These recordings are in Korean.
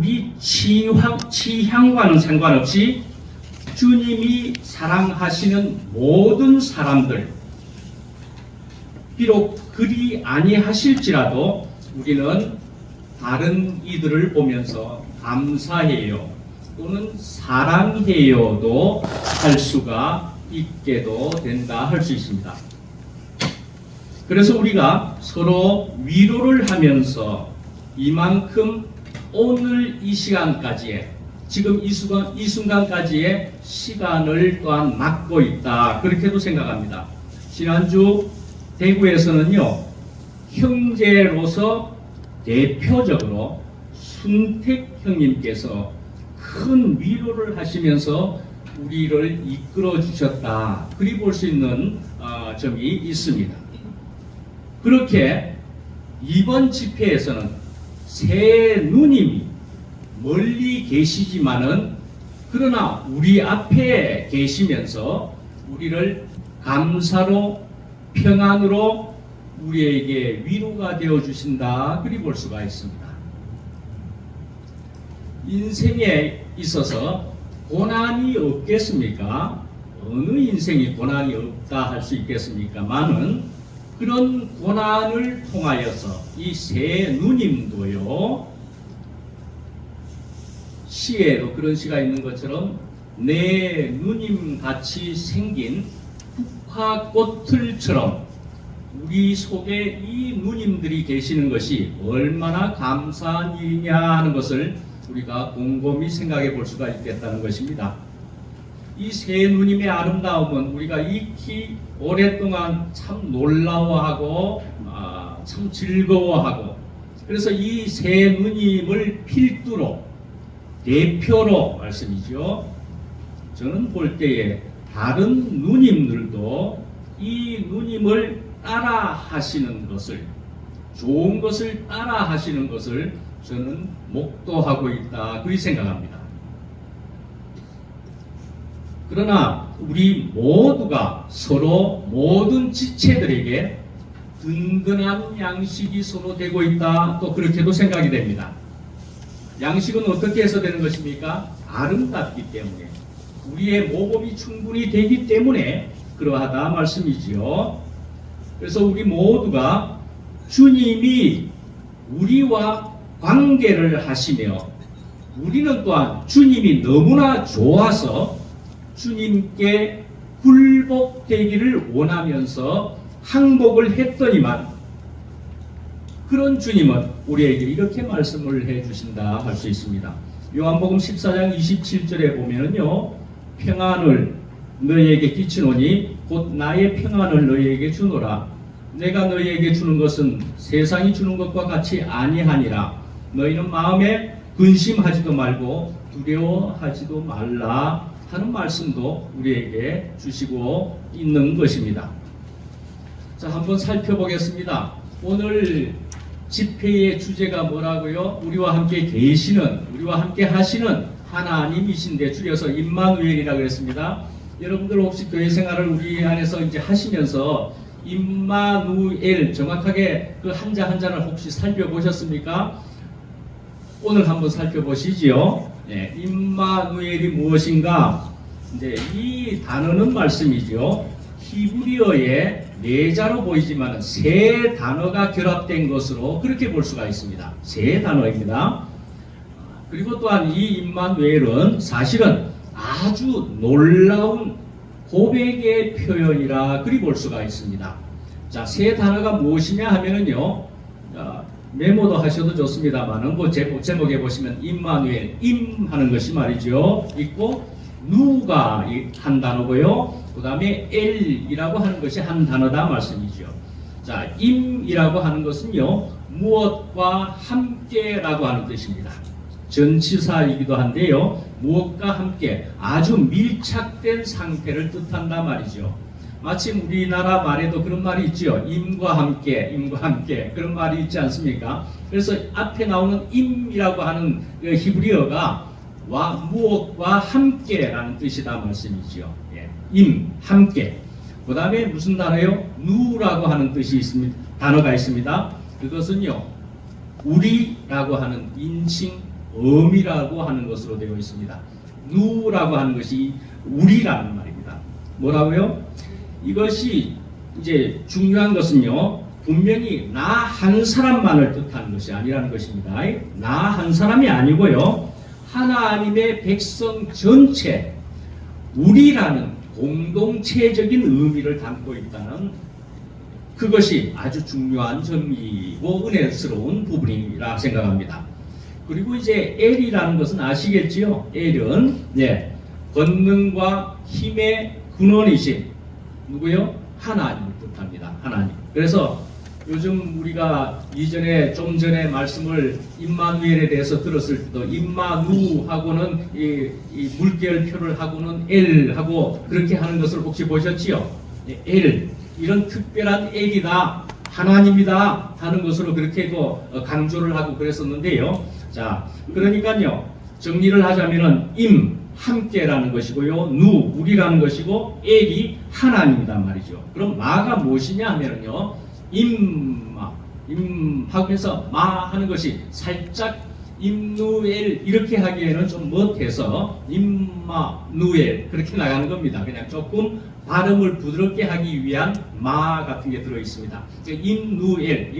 우리 취향과는 상관없이 주님이 사랑하시는 모든 사람들, 비록 그리 아니하실지라도 우리는 다른 이들을 보면서 감사해요 또는 사랑해요도 할 수가 있게도 된다 할 수 있습니다. 그래서 우리가 서로 위로를 하면서 이만큼 오늘 이 시간까지의 지금 이 순간까지의 시간을 또한 막고 있다 그렇게도 생각합니다. 지난주 대구에서는요 형제로서 대표적으로 순택 형님께서 큰 위로를 하시면서 우리를 이끌어 주셨다 그리 볼 수 있는 점이 있습니다. 그렇게 이번 집회에서는 새 누님이 멀리 계시지만은 그러나 우리 앞에 계시면서 우리를 감사로 평안으로 우리에게 위로가 되어 주신다 그리 볼 수가 있습니다. 인생에 있어서 고난이 없겠습니까? 어느 인생이 고난이 없다 할 수 있겠습니까만은 그런 고난을 통하여서 이 새 누님도요 시에도 그런 시가 있는 것처럼 내 누님 같이 생긴 국화꽃들처럼 우리 속에 이 누님들이 계시는 것이 얼마나 감사한 일이냐 하는 것을 우리가 곰곰이 생각해 볼 수가 있겠다는 것입니다. 이 새 누님의 아름다움은 우리가 익히 오랫동안 참 놀라워하고 참 즐거워하고 그래서 이 새 누님을 필두로 대표로 말씀이죠. 저는 볼 때에 다른 누님들도 이 누님을 따라 하시는 것을 좋은 것을 따라 하시는 것을 저는 목도하고 있다 그리 생각합니다. 그러나 우리 모두가 서로 모든 지체들에게 든든한 양식이 서로 되고 있다 또 그렇게도 생각이 됩니다. 양식은 어떻게 해서 되는 것입니까? 아름답기 때문에 우리의 모범이 충분히 되기 때문에 그러하다 말씀이지요. 그래서 우리 모두가 주님이 우리와 관계를 하시며 우리는 또한 주님이 너무나 좋아서 주님께 굴복되기를 원하면서 항복을 했더니만 그런 주님은 우리에게 이렇게 말씀을 해주신다 할 수 있습니다. 요한복음 14장 27절에 보면은요 평안을 너희에게 끼치노니 곧 나의 평안을 너희에게 주노라. 내가 너희에게 주는 것은 세상이 주는 것과 같이 아니하니라. 너희는 마음에 근심하지도 말고 두려워하지도 말라 하는 말씀도 우리에게 주시고 있는 것입니다. 자, 한번 살펴보겠습니다. 오늘 집회의 주제가 뭐라고요? 우리와 함께 계시는, 우리와 함께 하시는 하나님이신데 줄여서 임마누엘이라고 했습니다. 여러분들 혹시 교회 생활을 우리 안에서 이제 하시면서 임마누엘 정확하게 그 한자 한자를 혹시 살펴보셨습니까? 오늘 한번 살펴보시지요. 네, 임마누엘이 무엇인가? 이제 이 단어는 말씀이죠. 히브리어의 네자로 보이지만 세 단어가 결합된 것으로 그렇게 볼 수가 있습니다. 세 단어입니다. 그리고 또한 이 임마누엘은 사실은 아주 놀라운 고백의 표현이라 그리 볼 수가 있습니다. 자, 세 단어가 무엇이냐 하면은요, 메모도 하셔도 좋습니다만은 그 제목에 보시면 임마누엘, 임 하는 것이 말이죠. 있고 누가 한 단어고요. 그 다음에 엘이라고 하는 것이 한 단어다 말씀이죠. 자, 임이라고 하는 것은요, 무엇과 함께라고 하는 뜻입니다. 전치사이기도 한데요, 무엇과 함께 아주 밀착된 상태를 뜻한다 말이죠. 마침 우리나라 말에도 그런 말이 있죠. 임과 함께 그런 말이 있지 않습니까? 그래서 앞에 나오는 임이라고 하는 그 히브리어가 무엇과 함께라는 뜻이다 말씀이죠. 예. 임, 함께. 그 다음에 무슨 단어요? 누라고 하는 뜻이 있습니다. 단어가 있습니다. 그것은요, 우리라고 하는 인칭 엄이라고 하는 것으로 되어 있습니다. 누라고 하는 것이 우리라는 말입니다. 뭐라고요? 이것이 이제 중요한 것은요, 분명히 나 한 사람만을 뜻하는 것이 아니라는 것입니다. 나 한 사람이 아니고요, 하나님의 백성 전체, 우리라는 공동체적인 의미를 담고 있다는 그것이 아주 중요한 점이고 은혜스러운 부분이라 생각합니다. 그리고 이제 L이라는 것은 아시겠지요? L은 권능과 힘의 근원이신 누구요? 하나님을 뜻합니다. 하나님. 그래서 요즘 우리가 좀 전에 말씀을 임마누엘에 대해서 들었을 때도 임마누하고는 이 물결표를 하고는 L하고 그렇게 하는 것을 혹시 보셨지요? L. 이런 특별한 L이다, 하나님이다 하는 것으로 그렇게 강조를 하고 그랬었는데요. 자, 그러니까요, 정리를 하자면은 함께라는 것이고요, 우리라는 것이고, L이 하나님이다 말이죠. 그럼 마가 무엇이냐 하면은요, 하면서 마 하는 것이 살짝 임누엘 이렇게 하기에는 좀 못해서 임마누엘 그렇게 나가는 겁니다. 그냥 조금 발음을 부드럽게 하기 위한 마 같은 게 들어 있습니다. 임누엘,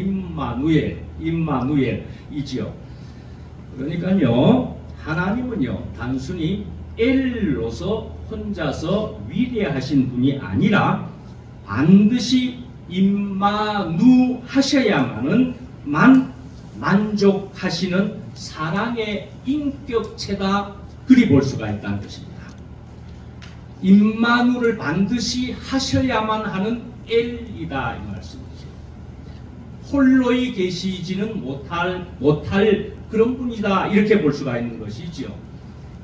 임마누엘이지요. 그러니까요, 하나님은요 단순히 엘로서 혼자서 위대하신 분이 아니라 반드시 임마누 하셔야만은 만족하시는 사랑의 인격체다, 그리 볼 수가 있다는 것입니다. 임마누를 반드시 하셔야만 하는 엘이다 이 말씀이죠. 홀로이 계시지는 못할 그런 분이다 이렇게 볼 수가 있는 것이지요.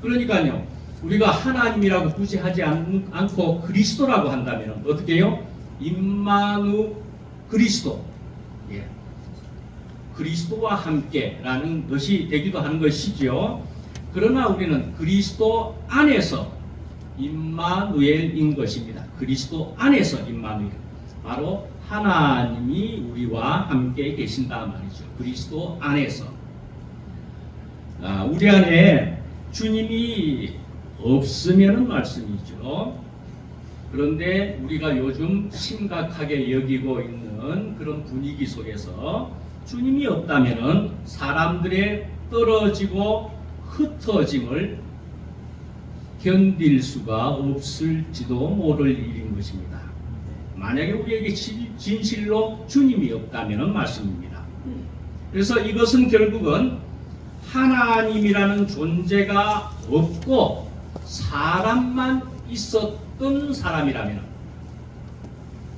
그러니까요, 우리가 하나님이라고 굳이 하지 않고 그리스도라고 한다면 어떻게 해요? 임마누 그리스도, 그리스도와 함께라는 것이 되기도 하는 것이죠. 그러나 우리는 그리스도 안에서 임마누엘인 것입니다. 그리스도 안에서 임마누엘, 바로 하나님이 우리와 함께 계신다 말이죠. 그리스도 안에서. 우리 안에 주님이 없으면은 말씀이죠. 그런데 우리가 요즘 심각하게 여기고 있는 그런 분위기 속에서 주님이 없다면은 사람들의 떨어지고 흩어짐을 견딜 수가 없을지도 모를 일인 것입니다. 만약에 우리에게 진실로 주님이 없다면은 말씀입니다. 그래서 이것은 결국은 하나님이라는 존재가 없고 사람만 있었던 사람이라면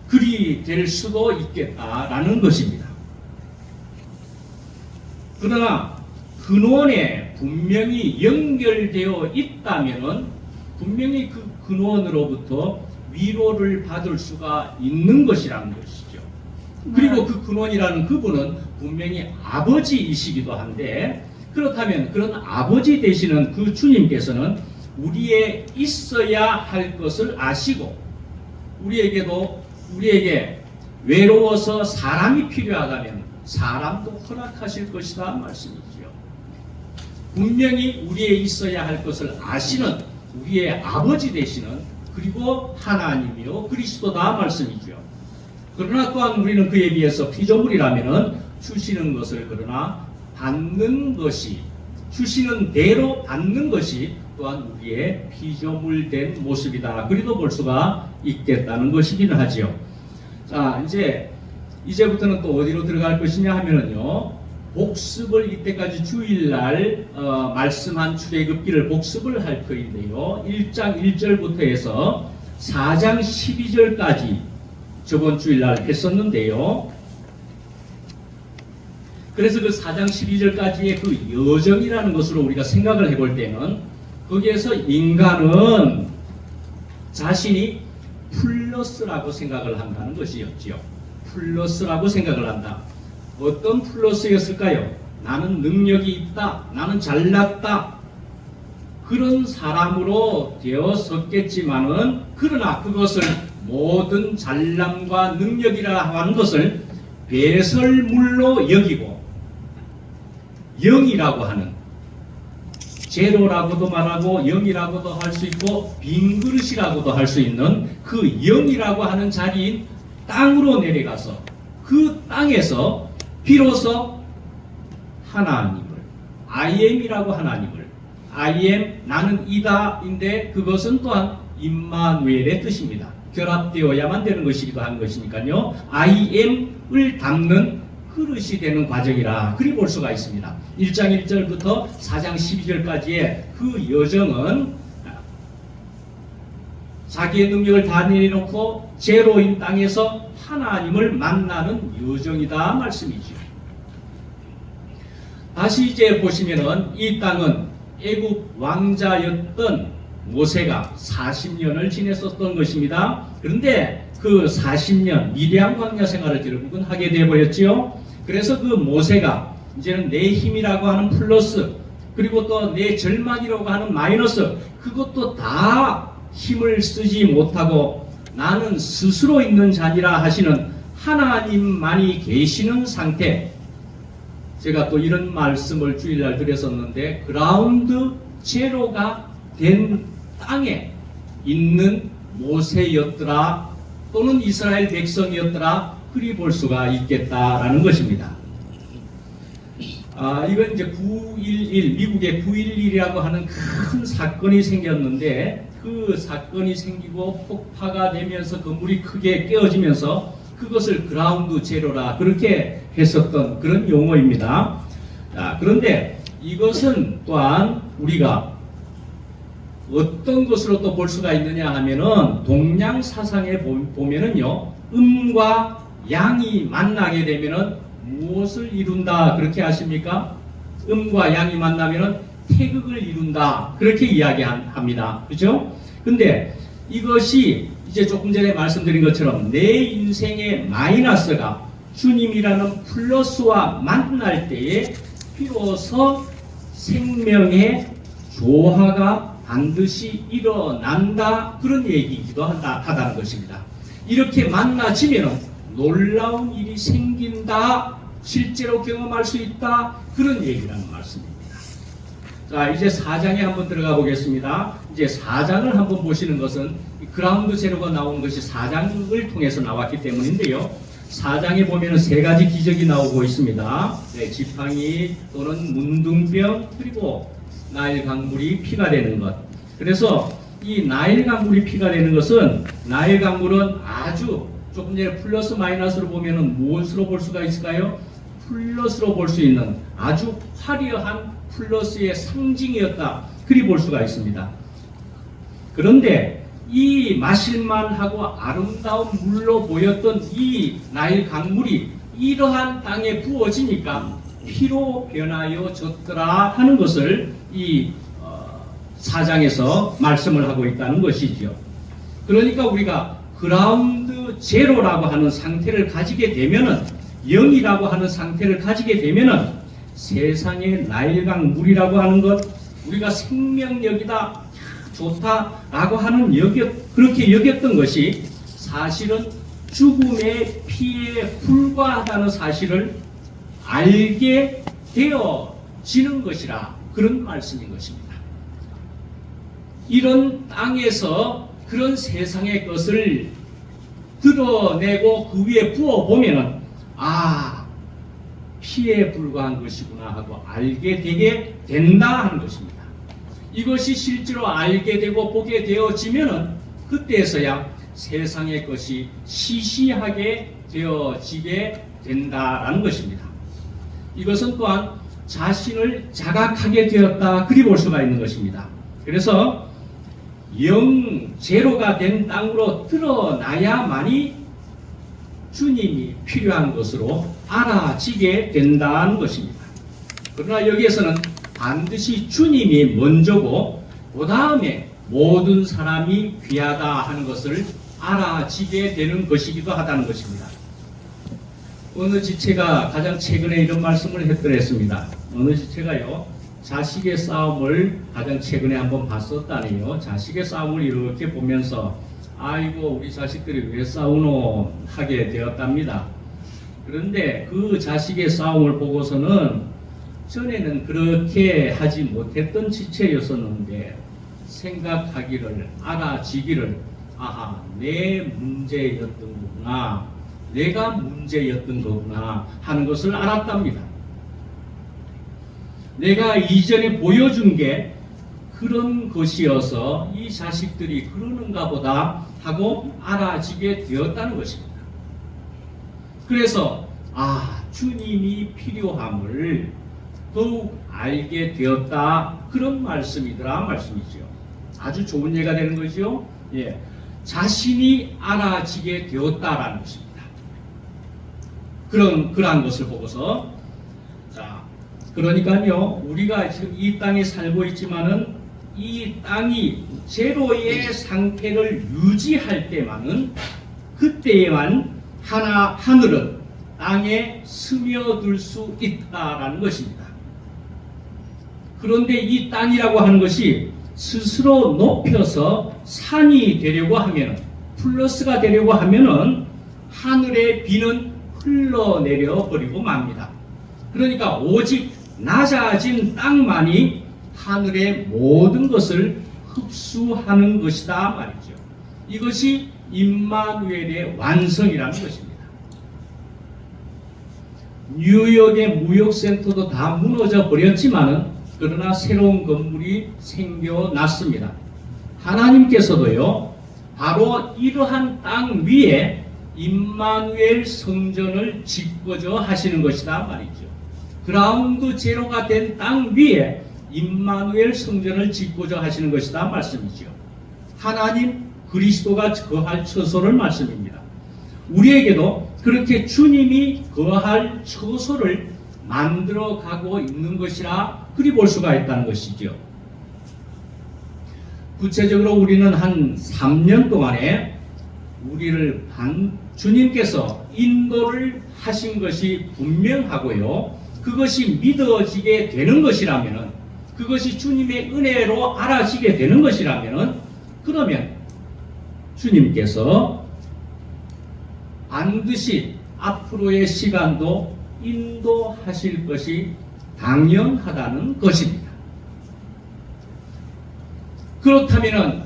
그리 될 수도 있겠다라는 것입니다. 그러나 근원에 분명히 연결되어 있다면은 분명히 그 근원으로부터 위로를 받을 수가 있는 것이라는 것이죠. 그리고 그 근원이라는 그분은 분명히 아버지이시기도 한데, 그렇다면 그런 아버지 되시는 그 주님께서는 우리의 있어야 할 것을 아시고 우리에게 외로워서 사람이 필요하다면 사람도 허락하실 것이다 말씀이지요. 분명히 우리의 있어야 할 것을 아시는 우리의 아버지 되시는 그리고 하나님이요 그리스도다 말씀이죠. 그러나 또한 우리는 그에 비해서 피조물이라면은 주시는 것을 그러나 받는 것이, 주시는 대로 받는 것이 또한 우리의 피조물된 모습이다, 그리도 볼 수가 있겠다는 것이기는 하지요. 자, 이제부터는 또 어디로 들어갈 것이냐 하면은요, 복습을 이때까지 주일날 말씀한 출애굽기를 복습을 할 터인데요, 1장 1절부터 해서 4장 12절까지 저번 주일날 했었는데요. 그래서 그 4장 12절까지의 그 여정이라는 것으로 우리가 생각을 해볼 때는 거기에서 인간은 자신이 플러스라고 생각을 한다는 것이었지요. 플러스라고 생각을 한다. 어떤 플러스였을까요? 나는 능력이 있다, 나는 잘났다, 그런 사람으로 되었었겠지만은, 그러나 그것을 모든 잘남과 능력이라 하는 것을 배설물로 여기고 영이라고 하는 제로라고도 말하고 영이라고도 할 수 있고 빈 그릇이라고도 할 수 있는 그 영이라고 하는 자리인 땅으로 내려가서 그 땅에서 비로소 하나님을 I am이라고 하나님을 I am 나는 이다인데 그것은 또한 임마누엘의 뜻입니다. 결합되어야만 되는 것이기도 한 것이니까요. I am을 담는 그릇이 되는 과정이라 그리 볼 수가 있습니다. 1장 1절부터 4장 12절까지의 그 여정은 자기의 능력을 다 내려놓고 제로인 땅에서 하나님을 만나는 여정이다 말씀이죠. 다시 이제 보시면은 이 땅은 애굽 왕자였던 모세가 40년을 지냈었던 것입니다. 그런데 그 40년 미디안 광야 생활을 결국은 하게 되어버렸지요. 그래서 그 모세가 이제는 내 힘이라고 하는 플러스 그리고 또 내 절망이라고 하는 마이너스 그것도 다 힘을 쓰지 못하고 나는 스스로 있는 자니라 하시는 하나님만이 계시는 상태. 제가 또 이런 말씀을 주일날 드렸었는데 그라운드 제로가 된 땅에 있는 모세였더라 또는 이스라엘 백성이었더라 그리 볼 수가 있겠다라는 것입니다. 이건 이제 9.11 미국의 9.11이라고 하는 큰 사건이 생겼는데 그 사건이 생기고 폭파가 되면서 건물이 크게 깨어지면서 그것을 그라운드 제로라 그렇게 했었던 그런 용어입니다. 그런데 이것은 또한 우리가 어떤 것으로 또 볼 수가 있느냐 하면은 동양 사상에 보면은요 음과 양이 만나게 되면은 무엇을 이룬다 그렇게 하십니까? 음과 양이 만나면은 태극을 이룬다 그렇게 이야기합니다. 그렇죠? 근데 이것이 이제 조금 전에 말씀드린 것처럼 내 인생의 마이너스가 주님이라는 플러스와 만날 때에 비로소 생명의 조화가 반드시 일어난다 그런 얘기이기도 하다는 것입니다. 이렇게 만나지면 놀라운 일이 생긴다 실제로 경험할 수 있다 그런 얘기라는 말씀입니다. 자 이제 4장에 한번 들어가 보겠습니다. 이제 4장을 한번 보시는 것은 그라운드 제로가 나온 것이 4장을 통해서 나왔기 때문인데요. 4장에 보면 세 가지 기적이 나오고 있습니다. 네, 지팡이 또는 문둥병 그리고 나일 강물이 피가 되는 것. 그래서 이 나일 강물이 피가 되는 것은 나일 강물은 아주 조금 전에 플러스 마이너스로 보면은 무엇으로 볼 수가 있을까요? 플러스로 볼 수 있는 아주 화려한 플러스의 상징이었다. 그리 볼 수가 있습니다. 그런데 이 마실만하고 아름다운 물로 보였던 이 나일 강물이 이러한 땅에 부어지니까 피로 변하여졌더라 하는 것을 이 4장에서 말씀을 하고 있다는 것이죠. 그러니까 우리가 그라운드 제로라고 하는 상태를 가지게 되면은 0이라고 하는 상태를 가지게 되면은 세상의 나일강 물이라고 하는 것 우리가 생명력이다 좋다라고 하는 그렇게 여겼던 것이 사실은 죽음의 피에 불과하다는 사실을 알게 되어지는 것이라 그런 말씀인 것입니다. 이런 땅에서 그런 세상의 것을 드러내고 그 위에 부어보면은 피에 불과한 것이구나 하고 알게 되게 된다 하는 것입니다. 이것이 실제로 알게 되고 보게 되어지면은 그때서야 세상의 것이 시시하게 되어지게 된다라는 것입니다. 이것은 또한 자신을 자각하게 되었다 그리 볼 수가 있는 것입니다. 그래서 제로가 된 땅으로 드러나야만이 주님이 필요한 것으로 알아지게 된다는 것입니다. 그러나 여기에서는 반드시 주님이 먼저고 그 다음에 모든 사람이 귀하다 하는 것을 알아지게 되는 것이기도 하다는 것입니다. 어느 지체가 가장 최근에 이런 말씀을 했더랬습니다. 어느 지체가요 자식의 싸움을 가장 최근에 한번 봤었다네요. 자식의 싸움을 이렇게 보면서 아이고 우리 자식들이 왜 싸우노 하게 되었답니다. 그런데 그 자식의 싸움을 보고서는 전에는 그렇게 하지 못했던 지체였었는데 생각하기를, 알아지기를, 아하, 내 문제였던 거구나, 내가 문제였던 거구나 하는 것을 알았답니다. 내가 이전에 보여준 게 그런 것이어서 이 자식들이 그러는가 보다 하고 알아지게 되었다는 것입니다. 그래서 주님이 필요함을 더욱 알게 되었다, 그런 말씀이더라 말씀이죠. 아주 좋은 예가 되는 거죠. 예, 자신이 알아지게 되었다라는 것입니다. 그러한 것을 보고서, 자, 그러니까요, 우리가 지금 이 땅에 살고 있지만은 이 땅이 제로의 상태를 유지할 때만은, 그때에만 하늘은 땅에 스며들 수 있다라는 것입니다. 그런데 이 땅이라고 하는 것이 스스로 높여서 산이 되려고 하면은, 플러스가 되려고 하면은 하늘의 비는 흘러내려 버리고 맙니다. 그러니까 오직 낮아진 땅만이 하늘의 모든 것을 흡수하는 것이다 말이죠. 이것이 임마누엘의 완성이라는 것입니다. 뉴욕의 무역센터도 다 무너져 버렸지만은, 그러나 새로운 건물이 생겨났습니다. 하나님께서도요, 바로 이러한 땅 위에 임마누엘 성전을 짓고자 하시는 것이다 말이죠. 그라운드 제로가 된 땅 위에 임마누엘 성전을 짓고자 하시는 것이다 말씀이죠. 하나님 그리스도가 거할 처소를 말씀입니다. 우리에게도 그렇게 주님이 거할 처소를 만들어 가고 있는 것이라 그리 볼 수가 있다는 것이죠. 구체적으로 우리는 한 3년 동안에 우리를 주님께서 인도를 하신 것이 분명하고요, 그것이 믿어지게 되는 것이라면은, 그것이 주님의 은혜로 알아지게 되는 것이라면은, 그러면 주님께서 반드시 앞으로의 시간도 인도하실 것이 당연하다는 것입니다. 그렇다면은,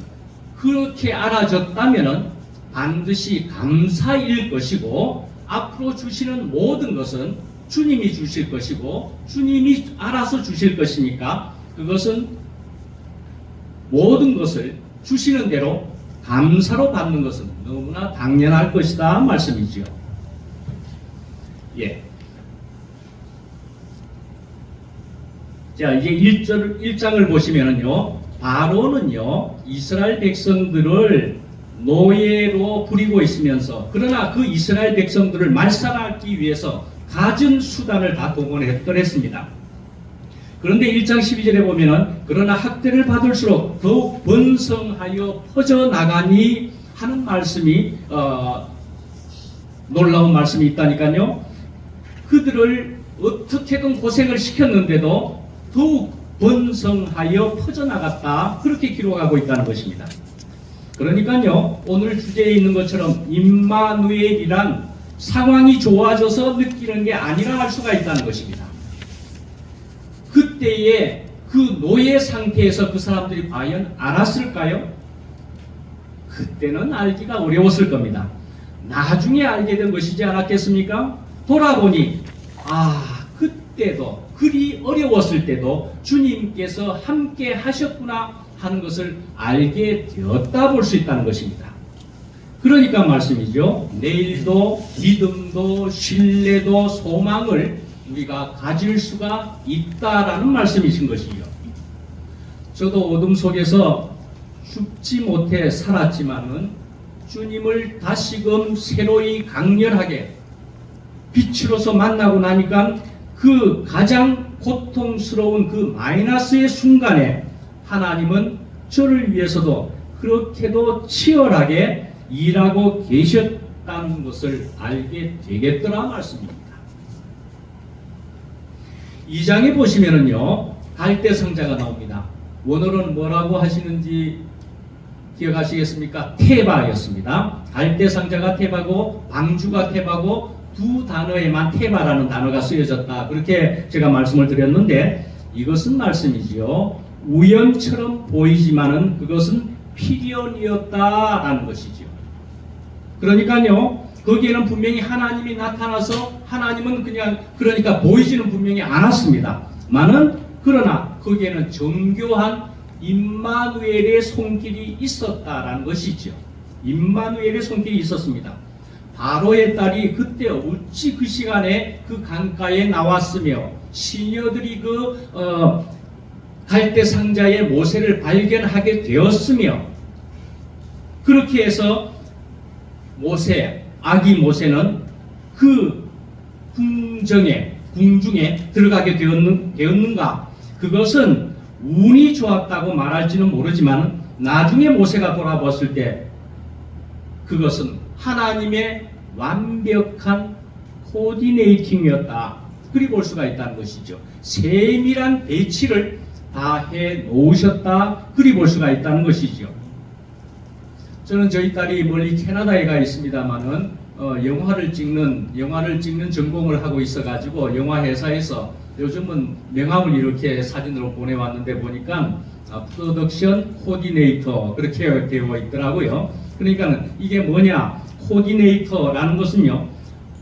그렇게 알아졌다면은 반드시 감사일 것이고, 앞으로 주시는 모든 것은 주님이 주실 것이고, 주님이 알아서 주실 것이니까, 그것은 모든 것을 주시는 대로 감사로 받는 것은 너무나 당연할 것이다 말씀이지요. 예. 자, 이제 1장을 보시면은요, 바로는요, 이스라엘 백성들을 노예로 부리고 있으면서, 그러나 그 이스라엘 백성들을 말살하기 위해서 갖은 수단을 다 동원했더랬습니다. 그런데 1장 12절에 보면은, 그러나 학대를 받을수록 더욱 번성하여 퍼져나가니 하는 말씀이, 놀라운 말씀이 있다니까요. 그들을 어떻게든 고생을 시켰는데도 더욱 번성하여 퍼져나갔다, 그렇게 기록하고 있다는 것입니다. 그러니까요, 오늘 주제에 있는 것처럼 임마누엘이란 상황이 좋아져서 느끼는 게 아니라 할 수가 있다는 것입니다. 그때의 그 노예 상태에서 그 사람들이 과연 알았을까요? 그때는 알기가 어려웠을 겁니다. 나중에 알게 된 것이지 않았겠습니까? 돌아보니, 그때도, 그리 어려웠을 때도 주님께서 함께 하셨구나 하는 것을 알게 되었다 볼 수 있다는 것입니다. 그러니까 말씀이죠. 내일도 믿음도 신뢰도 소망을 우리가 가질 수가 있다라는 말씀이신 것이죠. 저도 어둠 속에서 죽지 못해 살았지만은 주님을 다시금 새로이 강렬하게 빛으로서 만나고 나니까 그 가장 고통스러운 그 마이너스의 순간에 하나님은 저를 위해서도 그렇게도 치열하게 일하고 계셨다는 것을 알게 되겠더라 말씀입니다. 2장에 보시면은요, 갈대 상자가 나옵니다. 원어로는 뭐라고 하시는지 기억하시겠습니까? 테바였습니다. 갈대 상자가 테바고, 방주가 테바고, 두 단어에만 테마라는 단어가 쓰여졌다. 그렇게 제가 말씀을 드렸는데 이것은 말씀이지요. 우연처럼 보이지만은 그것은 필연이었다라는 것이지요. 그러니까요. 거기에는 분명히 하나님이 나타나서 하나님은 그냥 그러니까 보이지는 분명히 않았습니다. 그러나 거기에는 정교한 임마누엘의 손길이 있었다라는 것이죠. 임마누엘의 손길이 있었습니다. 바로의 딸이 그때 어찌 그 시간에 그 강가에 나왔으며 시녀들이 그 갈대 상자에 모세를 발견하게 되었으며 그렇게 해서 아기 모세는 그 궁중에 들어가게 되었는가? 그것은 운이 좋았다고 말할지는 모르지만 나중에 모세가 돌아봤을 때 그것은 하나님의 완벽한 코디네이팅이었다. 그리 볼 수가 있다는 것이죠. 세밀한 배치를 다 해 놓으셨다. 그리 볼 수가 있다는 것이죠. 저는 저희 딸이 멀리 캐나다에 가 있습니다만은 영화를 찍는 전공을 하고 있어가지고 영화 회사에서 요즘은 명함을 이렇게 사진으로 보내왔는데 보니까 프로덕션 코디네이터 그렇게 되어 있더라고요. 그러니까 이게 뭐냐? 코디네이터라는 것은요,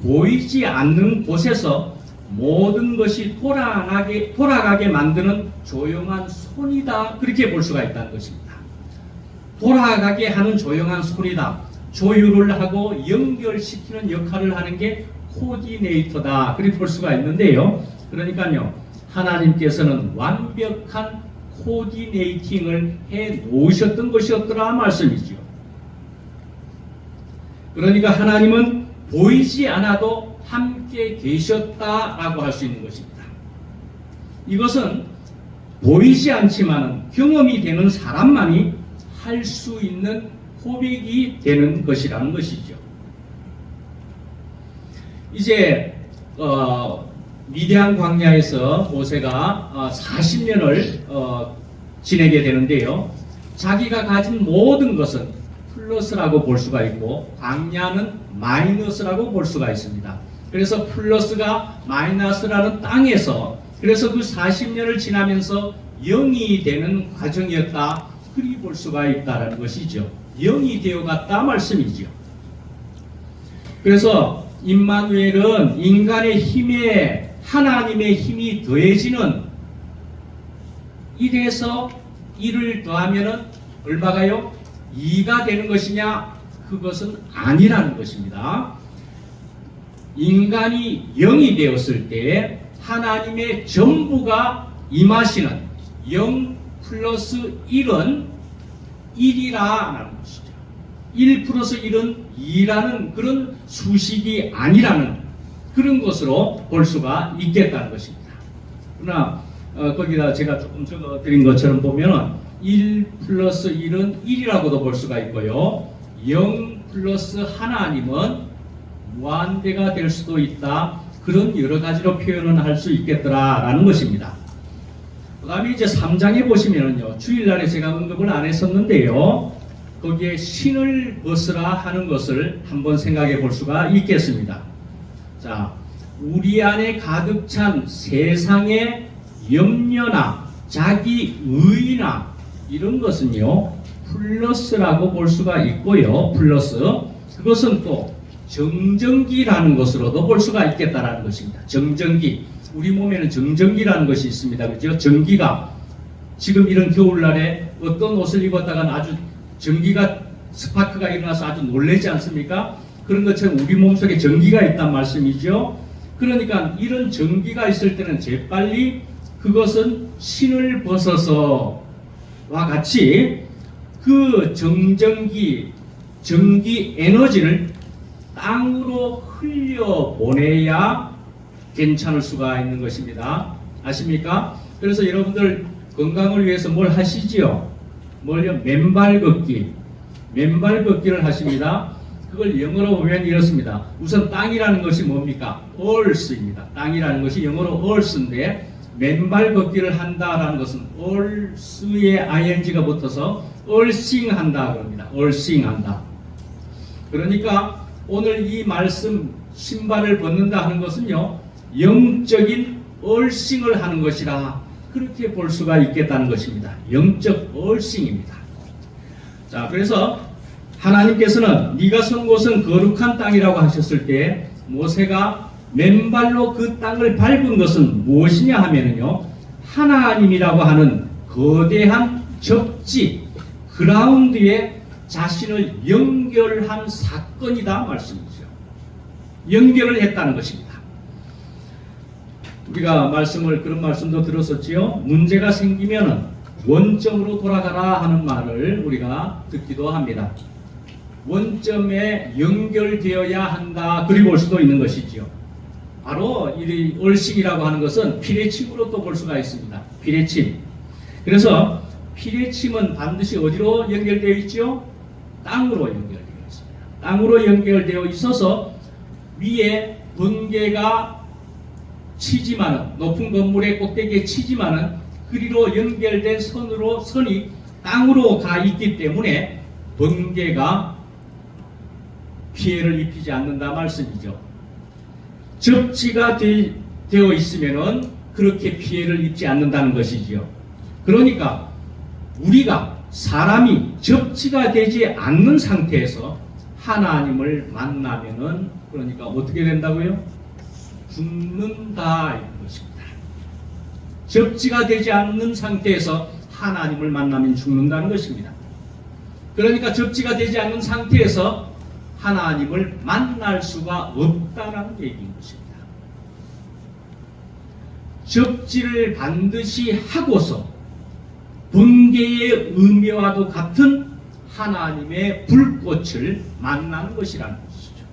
보이지 않는 곳에서 모든 것이 돌아가게 만드는 조용한 손이다. 그렇게 볼 수가 있다는 것입니다. 돌아가게 하는 조용한 손이다. 조율을 하고 연결시키는 역할을 하는 게 코디네이터다. 그렇게 볼 수가 있는데요. 그러니까요, 하나님께서는 완벽한 코디네이팅을 해 놓으셨던 것이었더라 말씀이죠. 그러니까 하나님은 보이지 않아도 함께 계셨다라고 할 수 있는 것입니다. 이것은 보이지 않지만 경험이 되는 사람만이 할 수 있는 고백이 되는 것이라는 것이죠. 이제 미디안 광야에서 모세가 40년을 지내게 되는데요. 자기가 가진 모든 것은 플러스라고 볼 수가 있고 광야는 마이너스라고 볼 수가 있습니다. 그래서 플러스가 마이너스라는 땅에서 그래서 그 40년을 지나면서 0이 되는 과정이었다. 그리 볼 수가 있다는 것이죠. 0이 되어갔다 말씀이죠. 그래서 임마누엘은 인간의 힘에 하나님의 힘이 더해지는 1에서 1을 더하면은 얼마가요? 2가 되는 것이냐? 그것은 아니라는 것입니다. 인간이 0이 되었을 때 하나님의 전부가 임하시는 0 플러스 1은 1이라는 것이죠. 1 플러스 1은 2라는 그런 수식이 아니라는 그런 것으로 볼 수가 있겠다는 것입니다. 그러나 거기다 제가 조금 적어드린 것처럼 보면은 1 플러스 1은 1이라고도 볼 수가 있고요. 0 플러스 하나님은 무한대가 될 수도 있다. 그런 여러 가지로 표현을 할 수 있겠더라라는 것입니다. 그 다음에 이제 3장에 보시면은요, 주일날에 제가 언급을 안 했었는데요, 거기에 신을 벗으라 하는 것을 한번 생각해 볼 수가 있겠습니다. 자, 우리 안에 가득 찬 세상의 염려나 자기 의나 이런 것은요, 플러스라고 볼 수가 있고요, 플러스. 그것은 또 정전기라는 것으로도 볼 수가 있겠다라는 것입니다. 정전기. 우리 몸에는 정전기라는 것이 있습니다. 그죠? 전기가 지금 이런 겨울날에 어떤 옷을 입었다가 아주 전기가 스파크가 일어나서 아주 놀라지 않습니까? 그런 것처럼 우리 몸속에 전기가 있단 말씀이죠. 그러니까 이런 전기가 있을 때는 재빨리 그것은 신을 벗어서와 같이 그 정전기, 전기 에너지를 땅으로 흘려보내야 괜찮을 수가 있는 것입니다. 아십니까? 그래서 여러분들 건강을 위해서 뭘 하시지요? 뭘요? 맨발 걷기. 맨발 걷기를 하십니다. 그걸 영어로 보면 이렇습니다. 우선 땅이라는 것이 뭡니까? earth입니다. 땅이라는 것이 영어로 earth인데 맨발 걷기를 한다라는 것은 earth에 ing가 붙어서 earthing 한다 그럽니다. earthing 한다. 그러니까 오늘 이 말씀 신발을 벗는다 하는 것은요, 영적인 얼싱을 하는 것이라 그렇게 볼 수가 있겠다는 것입니다. 영적 얼싱입니다. 자, 그래서 하나님께서는 네가 선 곳은 거룩한 땅이라고 하셨을 때 모세가 맨발로 그 땅을 밟은 것은 무엇이냐 하면은요, 하나님이라고 하는 거대한 접지 그라운드에 자신을 연결한 사건이다 말씀이죠. 연결을 했다는 것입니다. 우리가 그런 말씀도 들었었지요. 문제가 생기면은 원점으로 돌아가라 하는 말을 우리가 듣기도 합니다. 원점에 연결되어야 한다, 그리 볼 수도 있는 것이지요. 바로 이 얼싱이라고 하는 것은 피레침으로 또 볼 수가 있습니다. 피레침. 그래서 피레침은 반드시 어디로 연결되어 있죠? 땅으로 연결되어 있습니다. 땅으로 연결되어 있어서 위에 번개가 치지만은, 높은 건물의 꼭대기에 치지만은 그리로 연결된 선이 땅으로 가 있기 때문에 번개가 피해를 입히지 않는다 말씀이죠. 접지가 되어 있으면은 그렇게 피해를 입지 않는다는 것이지요. 그러니까 우리가 사람이 접지가 되지 않는 상태에서 하나님을 만나면은, 그러니까 어떻게 된다고요? 죽는다 이런 것입니다. 접지가 되지 않는 상태에서 하나님을 만나면 죽는다는 것입니다. 그러니까 접지가 되지 않는 상태에서 하나님을 만날 수가 없다는 얘기인 것입니다. 접지를 반드시 하고서 번개의 의미와도 같은 하나님의 불꽃을 만나는 것이라는 것이죠.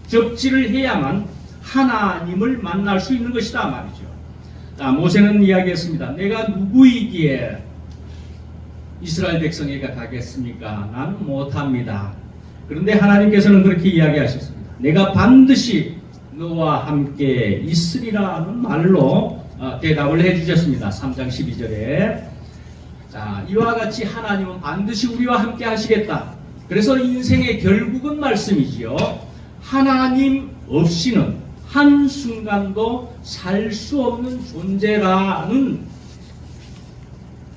접지를 해야만 하나님을 만날 수 있는 것이다 말이죠. 자, 모세는 이야기했습니다. 내가 누구이기에 이스라엘 백성에게 가겠습니까? 나는 못합니다. 그런데 하나님께서는 그렇게 이야기하셨습니다. 내가 반드시 너와 함께 있으리라는 말로 대답을 해주셨습니다. 3장 12절에. 자, 이와 같이 하나님은 반드시 우리와 함께 하시겠다. 그래서 인생의 결국은 말씀이지요. 하나님 없이는 한순간도 살 수 없는 존재라는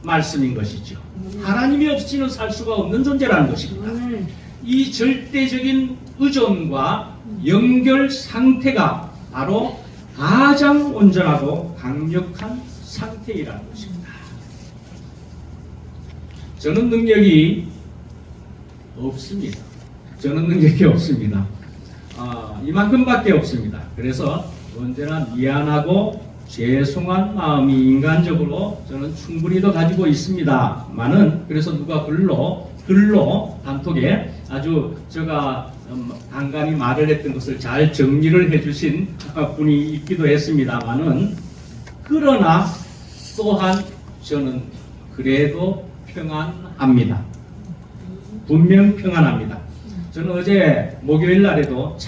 말씀인 것이죠. 하나님이 없이는 살 수가 없는 존재라는 것입니다. 이 절대적인 의존과 연결 상태가 바로 가장 온전하고 강력한 상태이라는 것입니다. 저는 능력이 없습니다. 이만큼밖에 없습니다. 그래서 언제나 미안하고 죄송한 마음이 인간적으로 저는 충분히도 가지고 있습니다만은, 그래서 누가 글로 단톡에 아주 제가 간간히 말을 했던 것을 잘 정리를 해주신 분이 있기도 했습니다만은, 그러나 또한 저는 그래도 평안합니다. 분명 평안합니다. 저는 어제 목요일 날에도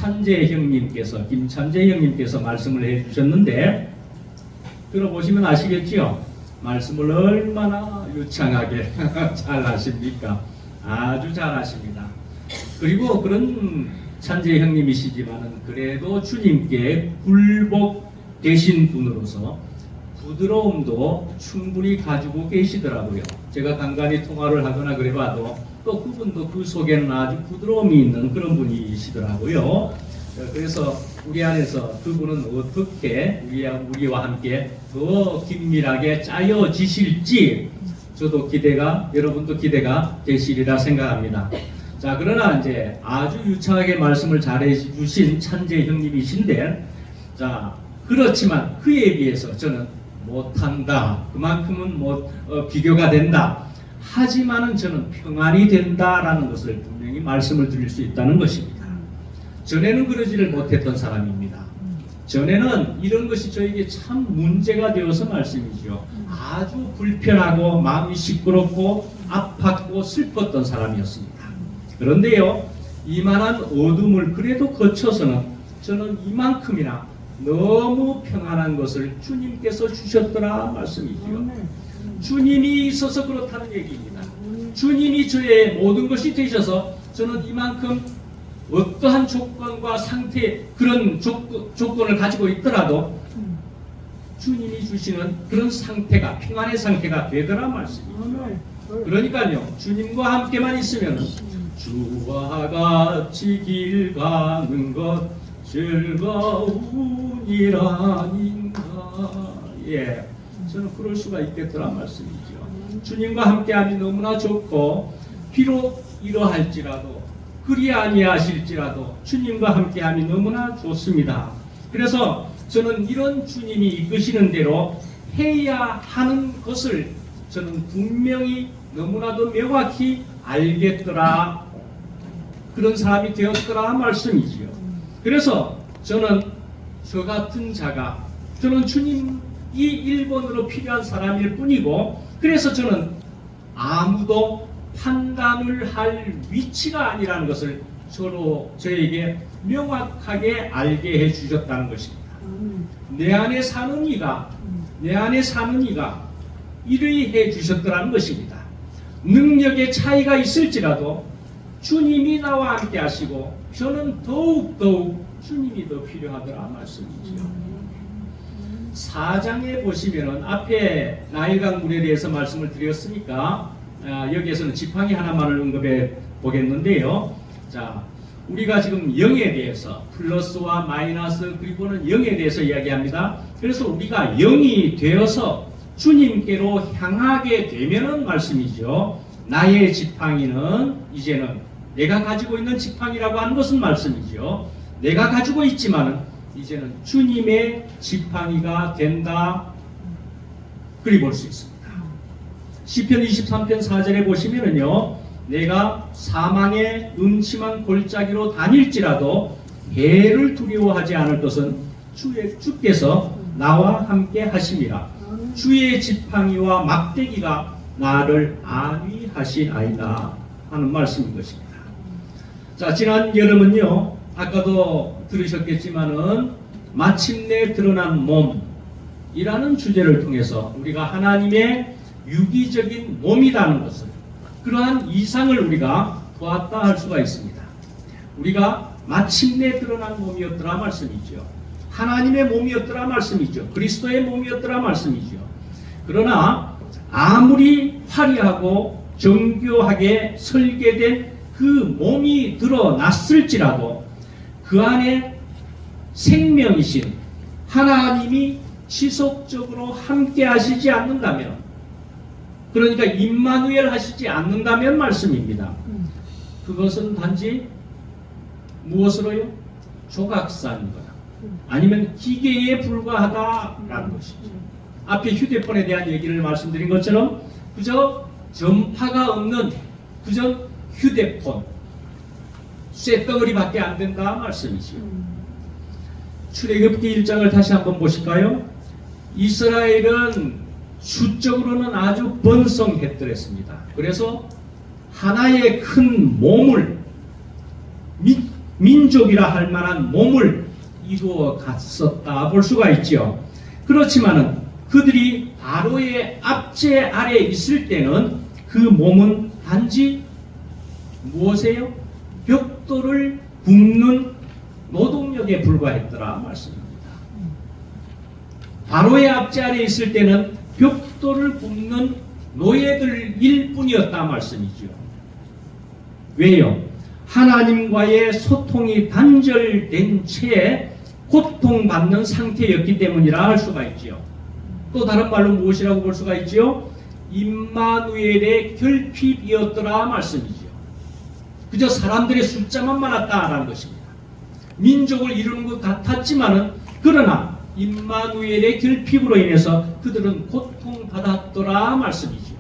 김찬재 형님께서 말씀을 해주셨는데, 들어보시면 아시겠지요? 말씀을 얼마나 유창하게 잘 하십니까? 아주 잘 하십니다. 그리고 그런 찬재 형님이시지만은 그래도 주님께 굴복되신 분으로서 부드러움도 충분히 가지고 계시더라고요. 제가 간간히 통화를 하거나 그래봐도 또 그분도 그 속에는 아주 부드러움이 있는 그런 분이시더라고요. 그래서 우리 안에서 그분은 어떻게 우리와 함께 더 긴밀하게 짜여지실지 저도 여러분도 기대가 되시리라 생각합니다. 자, 그러나 이제 아주 유창하게 말씀을 잘해 주신 찬재 형님이신데, 자, 그렇지만 그에 비해서 저는 못한다. 그만큼은 비교가 된다. 하지만은 저는 평안이 된다라는 것을 분명히 말씀을 드릴 수 있다는 것입니다. 전에는 그러지를 못했던 사람입니다. 전에는 이런 것이 저에게 참 문제가 되어서 말씀이죠. 아주 불편하고 마음이 시끄럽고 아팠고 슬펐던 사람이었습니다. 그런데요, 이만한 어둠을 그래도 거쳐서는 저는 이만큼이나 너무 평안한 것을 주님께서 주셨더라 말씀이지요. 주님이 있어서 그렇다는 얘기입니다. 주님이 저의 모든 것이 되셔서 저는 이만큼 어떠한 조건과 상태, 그런 조건을 가지고 있더라도 주님이 주시는 그런 상태가, 평안의 상태가 되더라 말씀이죠. 그러니까요, 주님과 함께만 있으면 주와 같이 길 가는 것 즐거운이라닌가. 예, 저는 그럴 수가 있겠더라 말씀이죠. 주님과 함께함이 너무나 좋고, 비록 이러할지라도, 그리 아니하실지라도 주님과 함께함이 너무나 좋습니다. 그래서 저는 이런 주님이 이끄시는 대로 해야 하는 것을 저는 분명히 너무나도 명확히 알겠더라, 그런 사람이 되었더라 말씀이지요. 그래서 저는 저 같은 자가, 저는 주님이 1번으로 필요한 사람일 뿐이고, 그래서 저는 아무도 판단을 할 위치가 아니라는 것을 서로 저에게 명확하게 알게 해 주셨다는 것입니다. 내 안에 사는 이가 이르이 해 주셨더라는 것입니다. 능력의 차이가 있을지라도 주님이 나와 함께 하시고, 저는 더욱 주님이 더 필요하더라 말씀이지요. 4장에 보시면은, 앞에 나일강 물에 대해서 말씀을 드렸으니까 여기에서는 지팡이 하나만을 언급해 보겠는데요. 자, 우리가 지금 영에 대해서, 플러스와 마이너스, 그리고는 영에 대해서 이야기합니다. 그래서 우리가 영이 되어서 주님께로 향하게 되면은 말씀이죠. 나의 지팡이는 이제는 내가 가지고 있는 지팡이라고 하는 것은 말씀이죠. 내가 가지고 있지만은 이제는 주님의 지팡이가 된다, 그리 볼 수 있습니다. 시편 23편 4절에 보시면은요, 내가 사망의 음침한 골짜기로 다닐지라도 해를 두려워하지 않을 것은 주께서 나와 함께 하심이라. 주의 지팡이와 막대기가 나를 안위하시나이다 하는 말씀인 것입니다. 자, 지난 여름은요, 아까도 들으셨겠지만은 마침내 드러난 몸이라는 주제를 통해서 우리가 하나님의 유기적인 몸이라는 것을, 그러한 이상을 우리가 보았다 할 수가 있습니다. 우리가 마침내 드러난 몸이었더라 말씀이죠. 하나님의 몸이었더라 말씀이죠. 그리스도의 몸이었더라 말씀이죠. 그러나 아무리 화려하고 정교하게 설계된 그 몸이 드러났을지라도 그 안에 생명이신 하나님이 지속적으로 함께 하시지 않는다면, 그러니까 임마누엘 하시지 않는다면 말씀입니다. 그것은 단지 무엇으로요? 조각사인 거다, 아니면 기계에 불과하다라는 것이죠. 앞에 휴대폰에 대한 얘기를 말씀드린 것처럼 그저 전파가 없는 그저 휴대폰, 쇳덩어리밖에 안 된다 말씀이지요. 출애굽기 1장을 다시 한번 보실까요? 이스라엘은 수적으로는 아주 번성했더랬습니다. 그래서 하나의 큰 몸을, 민족이라 할 만한 몸을 이루어 갔었다 볼 수가 있죠. 그렇지만은 그들이 바로의 압제 아래 있을 때는 그 몸은 단지 무엇이에요? 벽돌을 굽는 노동력에 불과했더라 말씀입니다. 바로의 압제 아래 있을 때는 벽돌을 굽는 노예들일 뿐이었다 말씀이죠. 왜요? 하나님과의 소통이 단절된 채 고통받는 상태였기 때문이라 할 수가 있죠. 또 다른 말로 무엇이라고 볼 수가 있죠? 임마누엘의 결핍이었더라 말씀이죠. 그저 사람들의 숫자만 많았다라는 것입니다. 민족을 이루는 것 같았지만은, 그러나 임마누엘의 결핍으로 인해서 그들은 고통받았더라 말씀이죠.